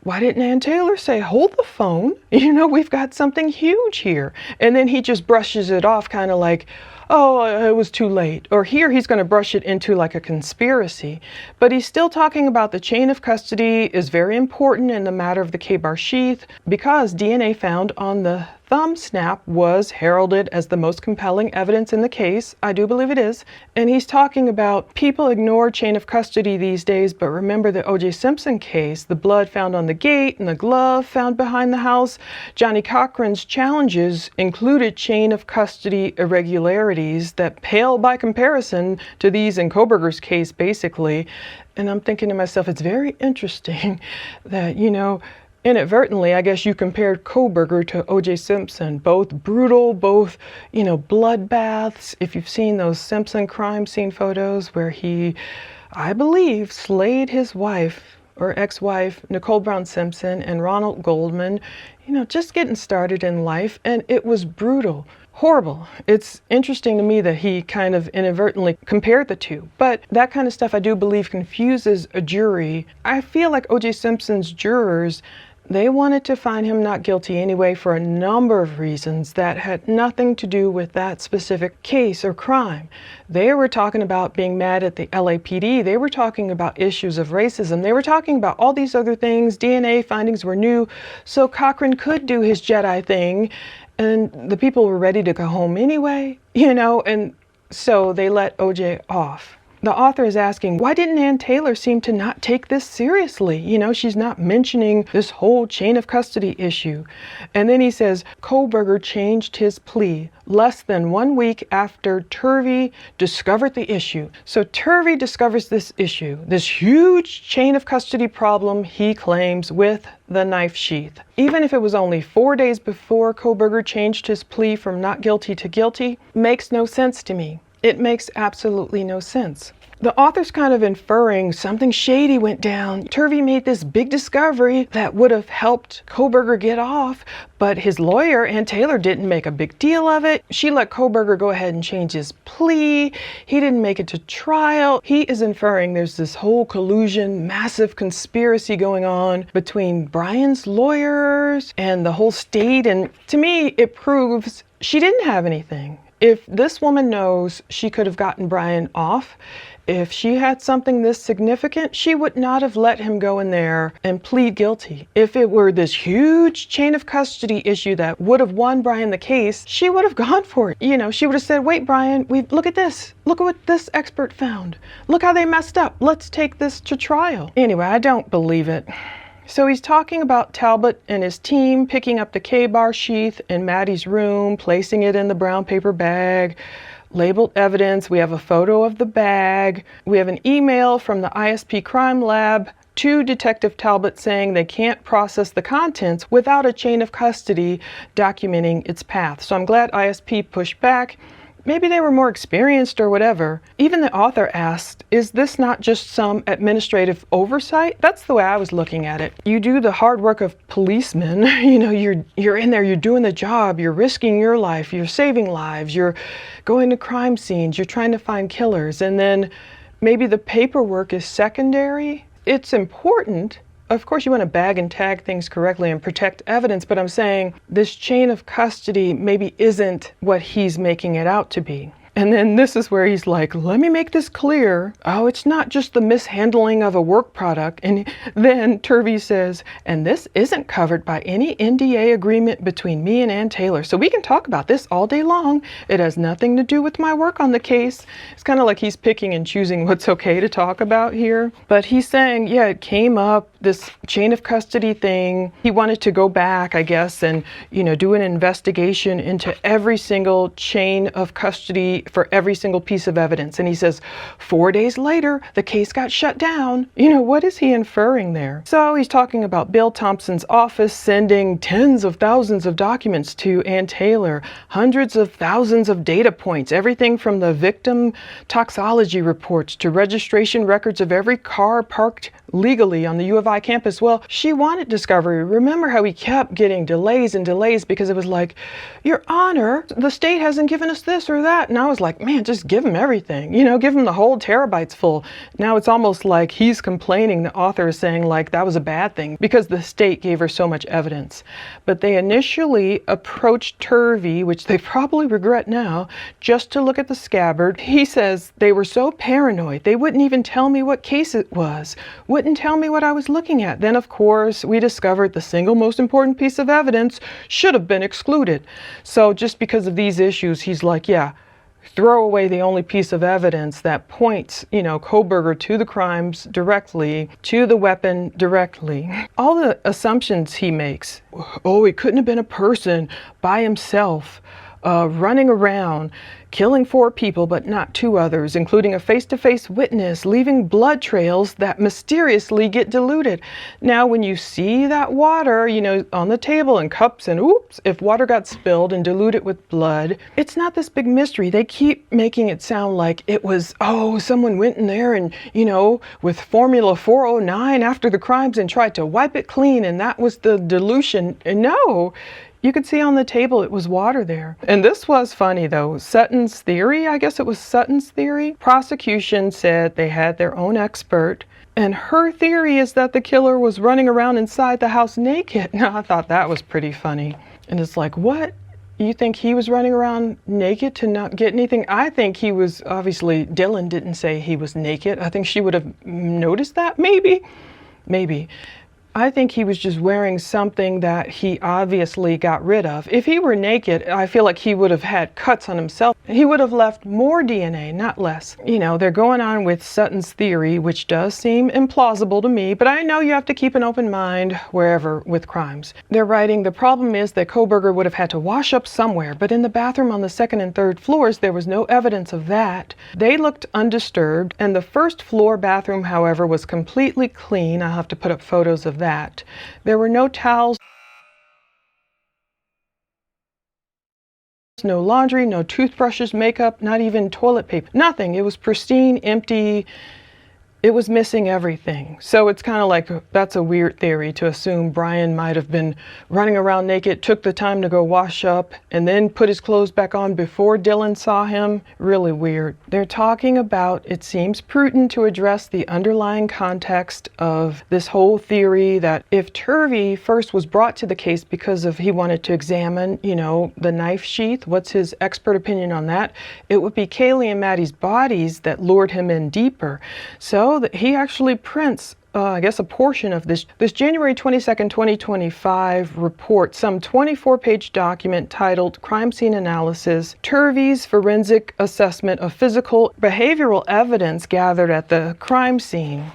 Speaker 1: why didn't Ann Taylor say, hold the phone? You know, we've got something huge here. And then he just brushes it off kind of like, oh, it was too late. Or here he's going to brush it into like a conspiracy. But he's still talking about the chain of custody is very important in the matter of the K-Bar sheath because DNA found on the thumb snap was heralded as the most compelling evidence in the case. I do believe it is. And he's talking about people ignore chain of custody these days, but remember the O.J. Simpson case, the blood found on the gate and the glove found behind the house. Johnny Cochran's challenges included chain of custody irregularities that pale by comparison to these in Kohberger's case, basically. And I'm thinking to myself, it's very interesting that, you know, inadvertently, I guess you compared Kohberger to O.J. Simpson. Both brutal, both, you know, bloodbaths. If you've seen those Simpson crime scene photos where he, I believe, slayed his wife or ex-wife, Nicole Brown Simpson, and Ronald Goldman, you know, just getting started in life. And it was brutal. Horrible. It's interesting to me that he kind of inadvertently compared the two. But that kind of stuff I do believe confuses a jury. I feel like O.J. Simpson's jurors, they wanted to find him not guilty anyway for a number of reasons that had nothing to do with that specific case or crime. They were talking about being mad at the LAPD. They were talking about issues of racism. They were talking about all these other things. DNA findings were new, so Cochran could do his Jedi thing. And the people were ready to go home anyway, you know, and so they let OJ off. The author is asking, why didn't Ann Taylor seem to not take this seriously? You know, she's not mentioning this whole chain of custody issue. And then he says, Kohberger changed his plea less than 1 week after Turvey discovered the issue. So Turvey discovers this issue, this huge chain of custody problem he claims with the knife sheath. Even if it was only 4 days before Kohberger changed his plea from not guilty to guilty, makes no sense to me. It makes absolutely no sense. The author's kind of inferring something shady went down. Turvey made this big discovery that would have helped Kohberger get off, but his lawyer, Ann Taylor, didn't make a big deal of it. She let Kohberger go ahead and change his plea. He didn't make it to trial. He is inferring there's this whole collusion, massive conspiracy going on between Bryan's lawyers and the whole state. And to me, it proves she didn't have anything. If this woman knows she could have gotten Bryan off, if she had something this significant, she would not have let him go in there and plead guilty. If it were this huge chain of custody issue that would have won Bryan the case, she would have gone for it. You know, she would have said, wait, Bryan, look at this. Look at what this expert found. Look how they messed up. Let's take this to trial. Anyway, I don't believe it. So he's talking about Talbot and his team picking up the K-Bar sheath in Maddie's room, placing it in the brown paper bag, labeled evidence. We have a photo of the bag. We have an email from the ISP crime lab to Detective Talbot saying they can't process the contents without a chain of custody documenting its path. So I'm glad ISP pushed back. maybe they were more experienced or whatever. Even the author asked, is this not just some administrative oversight? That's the way I was looking at it. You do the hard work of policemen, you're in there, you're doing the job, you're risking your life, you're saving lives, you're going to crime scenes, you're trying to find killers, and then maybe the paperwork is secondary. It's important. Of course, you want to bag and tag things correctly and protect evidence, but I'm saying this chain of custody maybe isn't what he's making it out to be. And then this is where he's like, let me make this clear. Oh, it's not just the mishandling of a work product. And then Turvey says, and this isn't covered by any NDA agreement between me and Ann Taylor. So we can talk about this all day long. It has nothing to do with my work on the case. It's kind of like he's picking and choosing what's okay to talk about here. But he's saying, yeah, it came up, this chain of custody thing. He wanted to go back, I guess, and, do an investigation into every single chain of custody for every single piece of evidence. And he says, 4 days later, the case got shut down. What is he inferring there? So he's talking about Bill Thompson's office sending tens of thousands of documents to Ann Taylor, hundreds of thousands of data points, everything from the victim toxology reports to registration records of every car parked legally on the U of I campus. Well, she wanted discovery. Remember how he kept getting delays and delays because it was like, Your Honor, the state hasn't given us this or that. And I was like, man, just give him everything, give him the whole terabytes full. Now it's almost like he's complaining, the author is saying like that was a bad thing because the state gave her so much evidence. But they initially approached Turvey, which they probably regret now, just to look at the scabbard. He says they were so paranoid, they wouldn't even tell me what case it was, wouldn't tell me what I was looking at. Then, of course, we discovered the single most important piece of evidence should have been excluded. So just because of these issues, he's like, yeah, throw away the only piece of evidence that points, Kohberger to the crimes directly, to the weapon directly. All the assumptions he makes, oh, it couldn't have been a person by himself, running around, killing 4 people but not 2 others, including a face-to-face witness, leaving blood trails that mysteriously get diluted. Now, when you see that water, on the table in cups and oops, if water got spilled and diluted with blood, it's not this big mystery. They keep making it sound like it was, someone went in there and, with Formula 409 after the crimes and tried to wipe it clean and that was the dilution. And no, you could see on the table it was water there. And this was funny though. Sutton's theory, I guess it was Sutton's theory. Prosecution said they had their own expert. And her theory is that the killer was running around inside the house naked. Now, I thought that was pretty funny. And it's like, what? You think he was running around naked to not get anything? I think he was, obviously, Dylan didn't say he was naked. I think she would have noticed that, maybe. I think he was just wearing something that he obviously got rid of. If he were naked, I feel like he would have had cuts on himself. He would have left more DNA, not less. They're going on with Sutton's theory, which does seem implausible to me, but I know you have to keep an open mind wherever with crimes. They're writing, the problem is that Kohberger would have had to wash up somewhere, but in the bathroom on the 2nd and 3rd floors, there was no evidence of that. They looked undisturbed, and the 1st floor bathroom, however, was completely clean. I'll have to put up photos of that. There were no towels, no laundry, no toothbrushes, makeup, not even toilet paper, nothing. It was pristine, empty. It was missing everything. So it's kind of like, that's a weird theory to assume Bryan might have been running around naked, took the time to go wash up, and then put his clothes back on before Dylan saw him. Really weird. They're talking about, it seems prudent to address the underlying context of this whole theory that if Turvey first was brought to the case because of he wanted to examine, the knife sheath, what's his expert opinion on that? It would be Kaylee and Maddie's bodies that lured him in deeper. So that he actually prints, I guess, a portion of this January 22nd, 2025 report, some 24-page document titled Crime Scene Analysis, Turvey's Forensic Assessment of Physical Behavioral Evidence Gathered at the Crime Scene.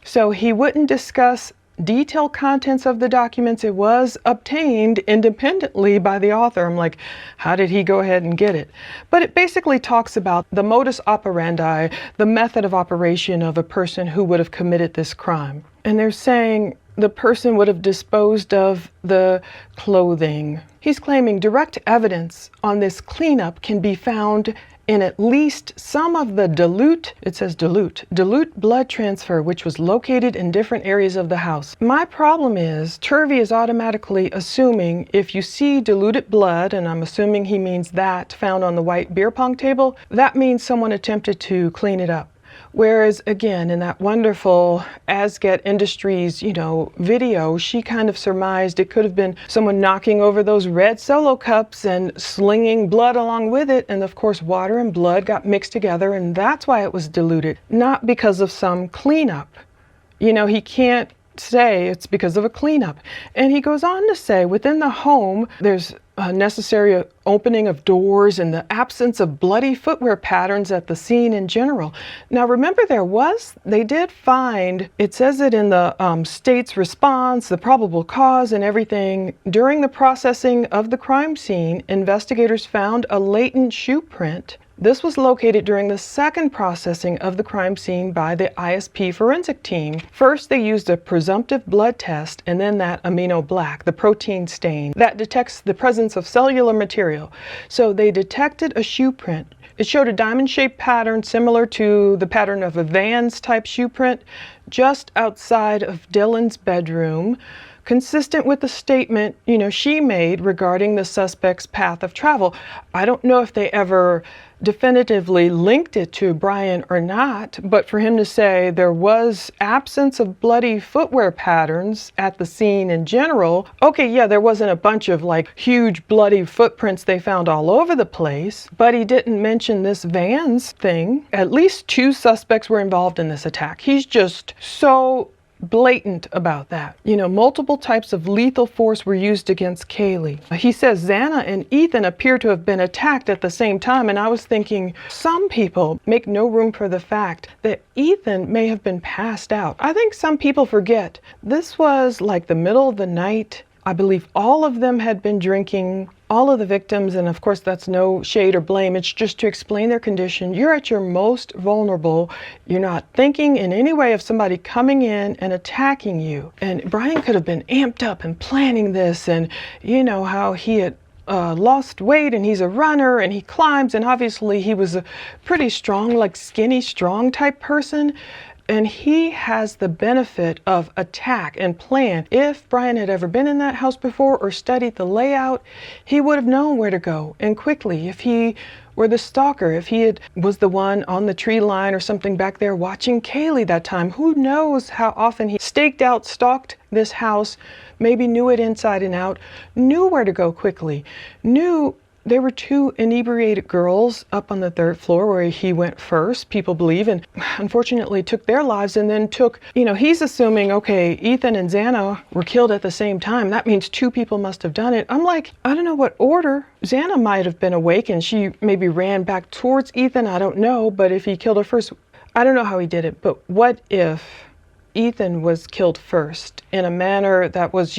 Speaker 1: So he wouldn't discuss detailed contents of the documents. It was obtained independently by the author. I'm like, how did he go ahead and get it? But it basically talks about the modus operandi, the method of operation of a person who would have committed this crime. And they're saying the person would have disposed of the clothing. He's claiming direct evidence on this cleanup can be found in at least some of the dilute blood transfer, which was located in different areas of the house. My problem is Turvey is automatically assuming if you see diluted blood, and I'm assuming he means that found on the white beer pong table, that means someone attempted to clean it up. Whereas again, in that wonderful Asget Industries, video, she kind of surmised it could have been someone knocking over those red Solo cups and slinging blood along with it. And of course, water and blood got mixed together, and that's why it was diluted, not because of some cleanup. He can't say it's because of a cleanup. And he goes on to say within the home, there's a necessary opening of doors and the absence of bloody footwear patterns at the scene in general. Now remember, they did find, it says it in the state's response, the probable cause and everything. During the processing of the crime scene, investigators found a latent shoe print. This was located during the second processing of the crime scene by the ISP forensic team. First, they used a presumptive blood test and then that amino black, the protein stain, that detects the presence of cellular material. So they detected a shoe print. It showed a diamond-shaped pattern similar to the pattern of a Vans type shoe print just outside of Dylan's bedroom, consistent with the statement, she made regarding the suspect's path of travel. I don't know if they ever definitively linked it to Bryan or not, but for him to say there was absence of bloody footwear patterns at the scene in general, okay, yeah, there wasn't a bunch of huge bloody footprints they found all over the place, but he didn't mention this Vans thing. At least 2 suspects were involved in this attack. He's just so blatant about that. Multiple types of lethal force were used against Kaylee. He says Xana and Ethan appear to have been attacked at the same time, and I was thinking, some people make no room for the fact that Ethan may have been passed out. I think some people forget this was the middle of the night. I believe all of them had been drinking, all of the victims, and of course that's no shade or blame, it's just to explain their condition. You're at your most vulnerable. You're not thinking in any way of somebody coming in and attacking you. And Bryan could have been amped up and planning this, and how he had lost weight and he's a runner and he climbs, and obviously he was a pretty strong, skinny, strong type person. And he has the benefit of attack and plan. If Bryan had ever been in that house before or studied the layout, he would have known where to go and quickly. If he were the stalker, if he was the one on the tree line or something back there watching Kaylee that time, who knows how often he stalked this house, maybe knew it inside and out, knew where to go quickly, knew there were 2 inebriated girls up on the 3rd floor where he went first, people believe, and unfortunately took their lives, and then he's assuming, okay, Ethan and Xana were killed at the same time. That means 2 people must have done it. I'm like, I don't know what order. Xana might have been awake and she maybe ran back towards Ethan. I don't know, but if he killed her first, I don't know how he did it, but what if Ethan was killed first in a manner that was,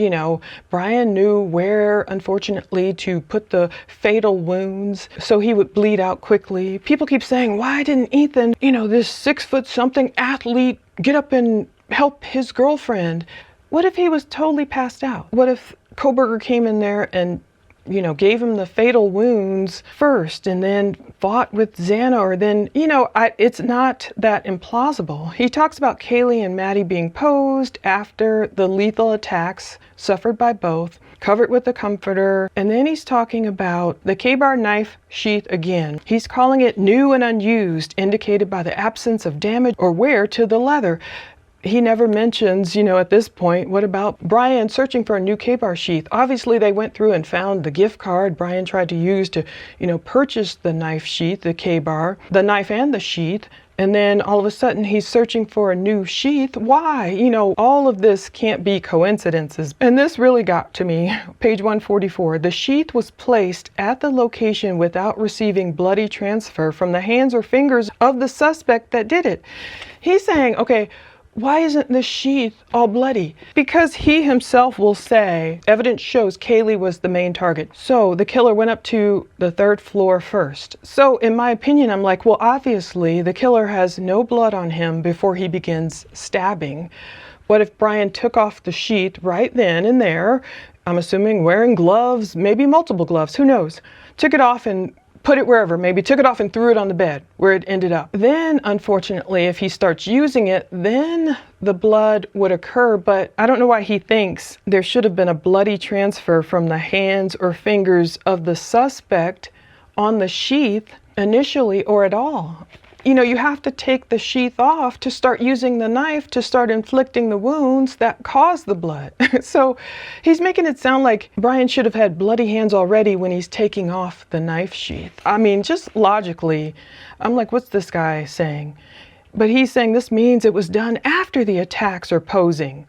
Speaker 1: Bryan knew where, unfortunately, to put the fatal wounds so he would bleed out quickly. People keep saying, why didn't Ethan, this 6-foot-something athlete get up and help his girlfriend? What if he was totally passed out? What if Kohberger came in there and gave him the fatal wounds first and then fought with Xana, or then, it's not that implausible. He talks about Kaylee and Maddie being posed after the lethal attacks suffered by both, covered with a comforter, and then he's talking about the K-bar knife sheath again. He's calling it new and unused, indicated by the absence of damage or wear to the leather. He never mentions, at this point, what about Bryan searching for a new K-bar sheath? Obviously, they went through and found the gift card Bryan tried to use to, purchase the knife sheath, the K-bar, the knife and the sheath. And then all of a sudden he's searching for a new sheath. Why? All of this can't be coincidences. And this really got to me. Page 144. The sheath was placed at the location without receiving bloody transfer from the hands or fingers of the suspect that did it. He's saying, okay, why isn't the sheath all bloody? Because he himself will say, evidence shows Kaylee was the main target. So the killer went up to the 3rd floor first. So in my opinion, I'm like, well, obviously the killer has no blood on him before he begins stabbing. What if Bryan took off the sheath right then and there? I'm assuming wearing gloves, maybe multiple gloves, who knows? Took it off and put it wherever, maybe took it off and threw it on the bed where it ended up. Then, unfortunately, if he starts using it, then the blood would occur, but I don't know why he thinks there should have been a bloody transfer from the hands or fingers of the suspect on the sheath initially or at all. You know, you have to take the sheath off to start using the knife to start inflicting the wounds that cause the blood. So he's making it sound like Bryan should have had bloody hands already when he's taking off the knife sheath. I mean, just logically, I'm like, what's this guy saying? But he's saying this means it was done after the attacks or posing.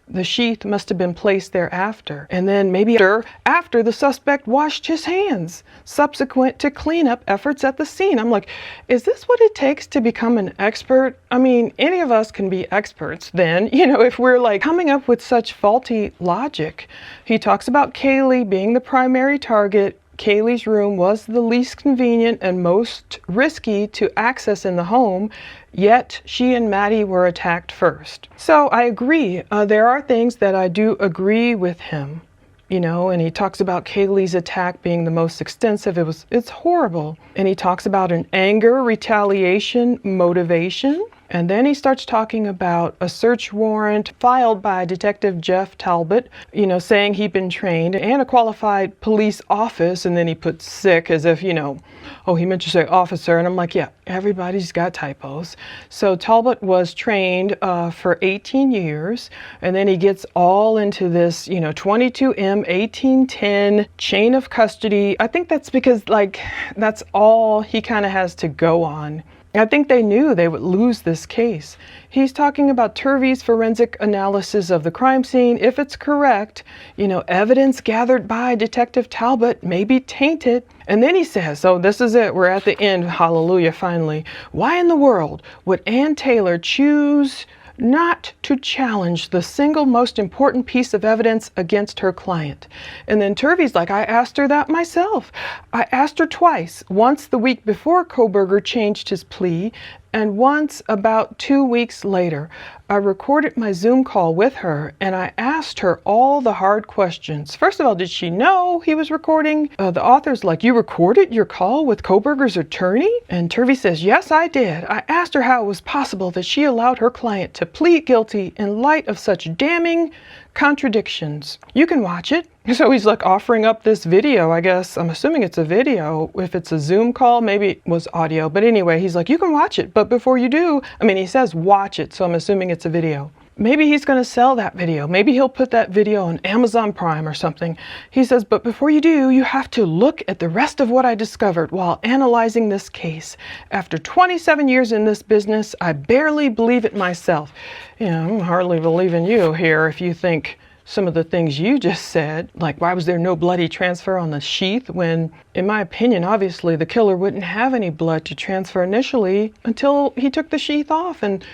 Speaker 1: The sheath must have been placed there after, and then maybe after the suspect washed his hands, subsequent to cleanup efforts at the scene. I'm like, is this what it takes to become an expert? I mean, any of us can be experts then, you know, if we're like coming up with such faulty logic. He talks about Kaylee being the primary target. Kaylee's room was the least convenient and most risky to access in the home, yet she and Maddie were attacked first. So I agree. There are things that I do agree with him, you know, and he talks about Kaylee's attack being the most extensive. It's horrible. And he talks about an anger, retaliation, motivation. And then he starts talking about a search warrant filed by Detective Jeff Talbot, you know, saying he'd been trained and a qualified police office. And then he puts sick as if, you know, oh, he meant to say officer. And I'm like, yeah, everybody's got typos. So Talbot was trained for 18 years. And then he gets all into this, you know, 22M, 1810 chain of custody. I think that's because, like, that's all he kind of has to go on. I think they knew they would lose this case. He's talking about Turvey's forensic analysis of the crime scene. If it's correct, you know, evidence gathered by Detective Talbot may be tainted. And then he says, so this is it, we're at the end, hallelujah, finally. Why in the world would Ann Taylor choose not to challenge the single most important piece of evidence against her client? And then Turvey's like, I asked her that myself. I asked her twice, once the week before Kohberger changed his plea, and once about 2 weeks later. I recorded my Zoom call with her and I asked her all the hard questions. First of all, did she know he was recording? The author's like, you recorded your call with Kohberger's attorney? And Turvey says, yes, I did. I asked her how it was possible that she allowed her client to plead guilty in light of such damning contradictions. You can watch it. So he's like offering up this video, I guess. I'm assuming it's a video. If it's a Zoom call, maybe it was audio. But anyway, he's like, you can watch it. But before you do, I mean, he says watch it. So I'm assuming it's a video. Maybe he's going to sell that video. Maybe he'll put that video on Amazon Prime or something. He says, but before you do, you have to look at the rest of what I discovered while analyzing this case. After 27 years in this business, I barely believe it myself. Yeah, I'm hardly believing you here if you think some of the things you just said, like why was there no bloody transfer on the sheath when, in my opinion, obviously the killer wouldn't have any blood to transfer initially until he took the sheath off, and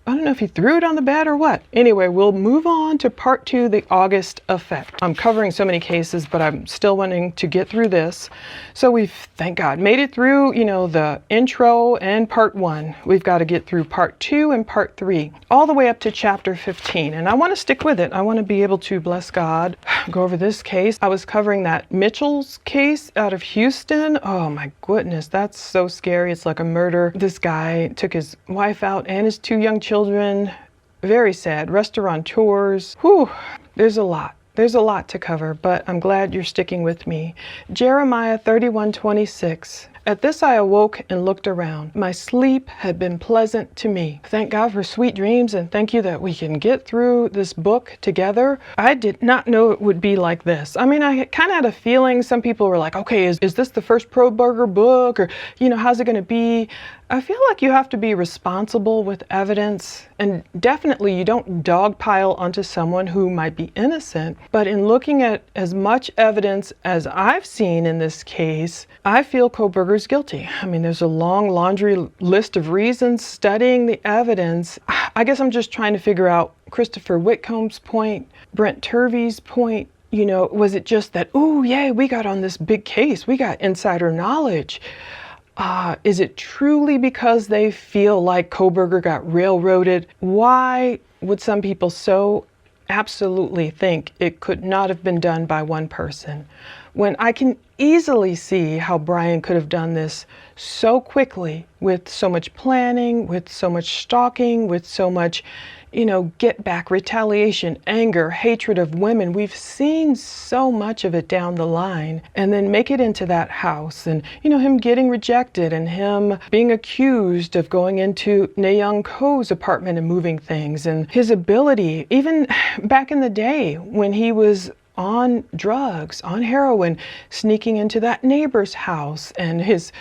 Speaker 1: I don't know if he threw it on the bed or what. Anyway, we'll move on to part 2, the August effect. I'm covering so many cases, but I'm still wanting to get through this. So we've, thank God, made it through, you know, the intro and part 1. We've got to get through part 2 and part 3, all the way up to chapter 15. And I want to stick with it. I want to be able to, bless God, go over this case. I was covering that Mitchell's case out of Houston. Oh my goodness, that's so scary. It's like a murder. This guy took his wife out and his 2 young children. Very sad. Restaurateurs. Whew. There's a lot. There's a lot to cover, but I'm glad you're sticking with me. Jeremiah 31:26. At this I awoke and looked around. My sleep had been pleasant to me. Thank God for sweet dreams, and thank you that we can get through this book together. I did not know it would be like this. I mean, I kind of had a feeling. Some people were like, okay, is this the first Kohberger book? Or, you know, how's it going to be? I feel like you have to be responsible with evidence, and definitely you don't dogpile onto someone who might be innocent. But in looking at as much evidence as I've seen in this case, I feel Kohberger's guilty. I mean, there's a long laundry list of reasons. Studying the evidence, I guess I'm just trying to figure out Christopher Whitcomb's point, Brent Turvey's point. You know, was it just that, oh, yay, we got on this big case, we got insider knowledge? Is it truly because they feel like Kohberger got railroaded? Why would some people so absolutely think it could not have been done by one person, when I can easily see how Bryan could have done this so quickly, with so much planning, with so much stalking, with so much, get back, retaliation, anger, hatred of women. We've seen so much of it down the line, and then make it into that house, and him getting rejected, and him being accused of going into Nayoung Ko's apartment and moving things, and his ability, even back in the day when he was on drugs, on heroin, sneaking into that neighbor's house, and his,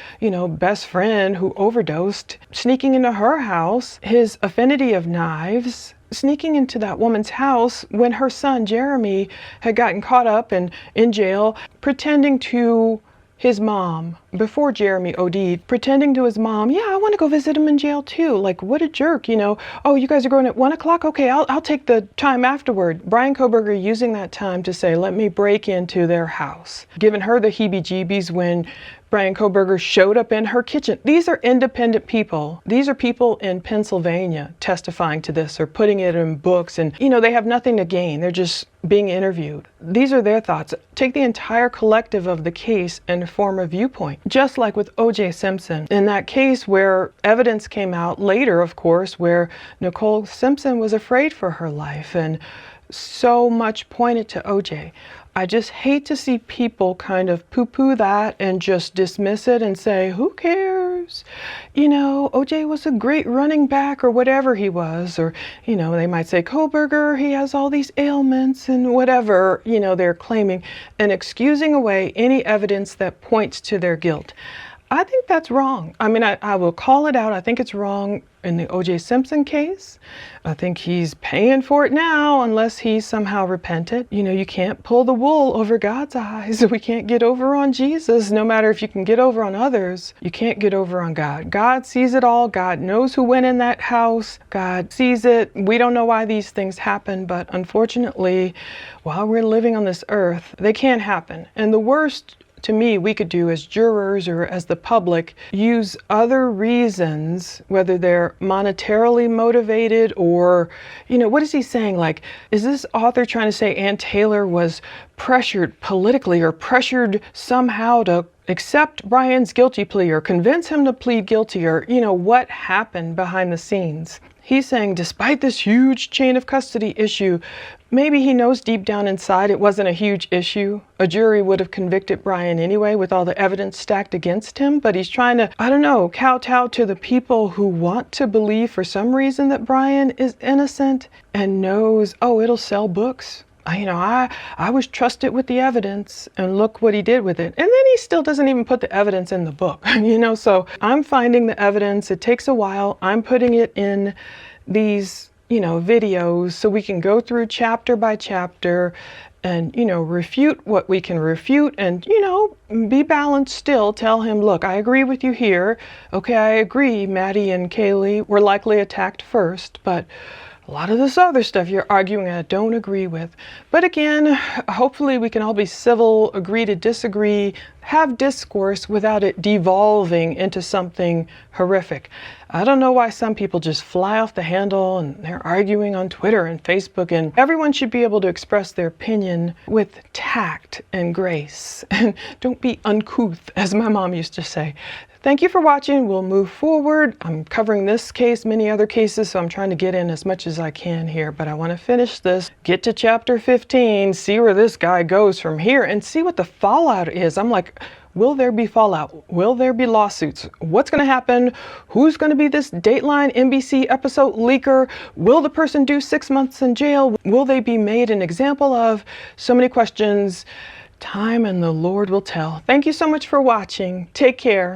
Speaker 1: best friend who overdosed, sneaking into her house, his affinity of knives, sneaking into that woman's house when her son Jeremy had gotten caught up and in jail, pretending to his mom, before Jeremy OD'd, pretending to his mom, yeah, I want to go visit him in jail too. Like, what a jerk, Oh, you guys are going at 1 o'clock? Okay, I'll take the time afterward. Bryan Kohberger using that time to say, let me break into their house. Giving her the heebie-jeebies when Bryan Kohberger showed up in her kitchen. These are independent people. These are people in Pennsylvania testifying to this or putting it in books, and they have nothing to gain. They're just being interviewed. These are their thoughts. Take the entire collective of the case and form a viewpoint. Just like with O.J. Simpson. In that case where evidence came out later, of course, where Nicole Simpson was afraid for her life, and so much pointed to O.J. I just hate to see people kind of poo-poo that and just dismiss it and say, who cares? O.J. was a great running back, or whatever he was. Or, they might say, Kohberger, he has all these ailments and whatever, they're claiming, and excusing away any evidence that points to their guilt. I think that's wrong. I mean, I will call it out. I think it's wrong in the O.J. Simpson case. I think he's paying for it now unless he somehow repented. You can't pull the wool over God's eyes. We can't get over on Jesus. No matter if you can get over on others, you can't get over on God. God sees it all. God knows who went in that house. God sees it. We don't know why these things happen, but unfortunately, while we're living on this earth, they can happen. And the worst to me we could do as jurors or as the public, use other reasons, whether they're monetarily motivated or, what is he saying? Like, is this author trying to say Ann Taylor was pressured politically or pressured somehow to accept Bryan's guilty plea or convince him to plead guilty, or, what happened behind the scenes? He's saying despite this huge chain of custody issue, maybe he knows deep down inside it wasn't a huge issue. A jury would have convicted Bryan anyway with all the evidence stacked against him, but he's trying to, kowtow to the people who want to believe for some reason that Bryan is innocent and knows, it'll sell books. I was trusted with the evidence, and look what he did with it. And then he still doesn't even put the evidence in the book, so I'm finding the evidence. It takes a while. I'm putting it in these, videos so we can go through chapter by chapter and, refute what we can refute and, be balanced still. Tell him, look, I agree with you here. Okay, I agree Maddie and Kaylee were likely attacked first, but a lot of this other stuff you're arguing I don't agree with. But again, hopefully we can all be civil, agree to disagree, have discourse without it devolving into something horrific. I don't know why some people just fly off the handle and they're arguing on Twitter and Facebook, and everyone should be able to express their opinion with tact and grace. And don't be uncouth, as my mom used to say. Thank you for watching. We'll move forward. I'm covering this case, many other cases, so I'm trying to get in as much as I can here, but I want to finish this, get to chapter 15, see where this guy goes from here, and see what the fallout is. I'm like, will there be fallout? Will there be lawsuits? What's going to happen? Who's going to be this Dateline NBC episode leaker? Will the person do 6 months in jail? Will they be made an example of? So many questions. Time and the Lord will tell. Thank you so much for watching. Take care.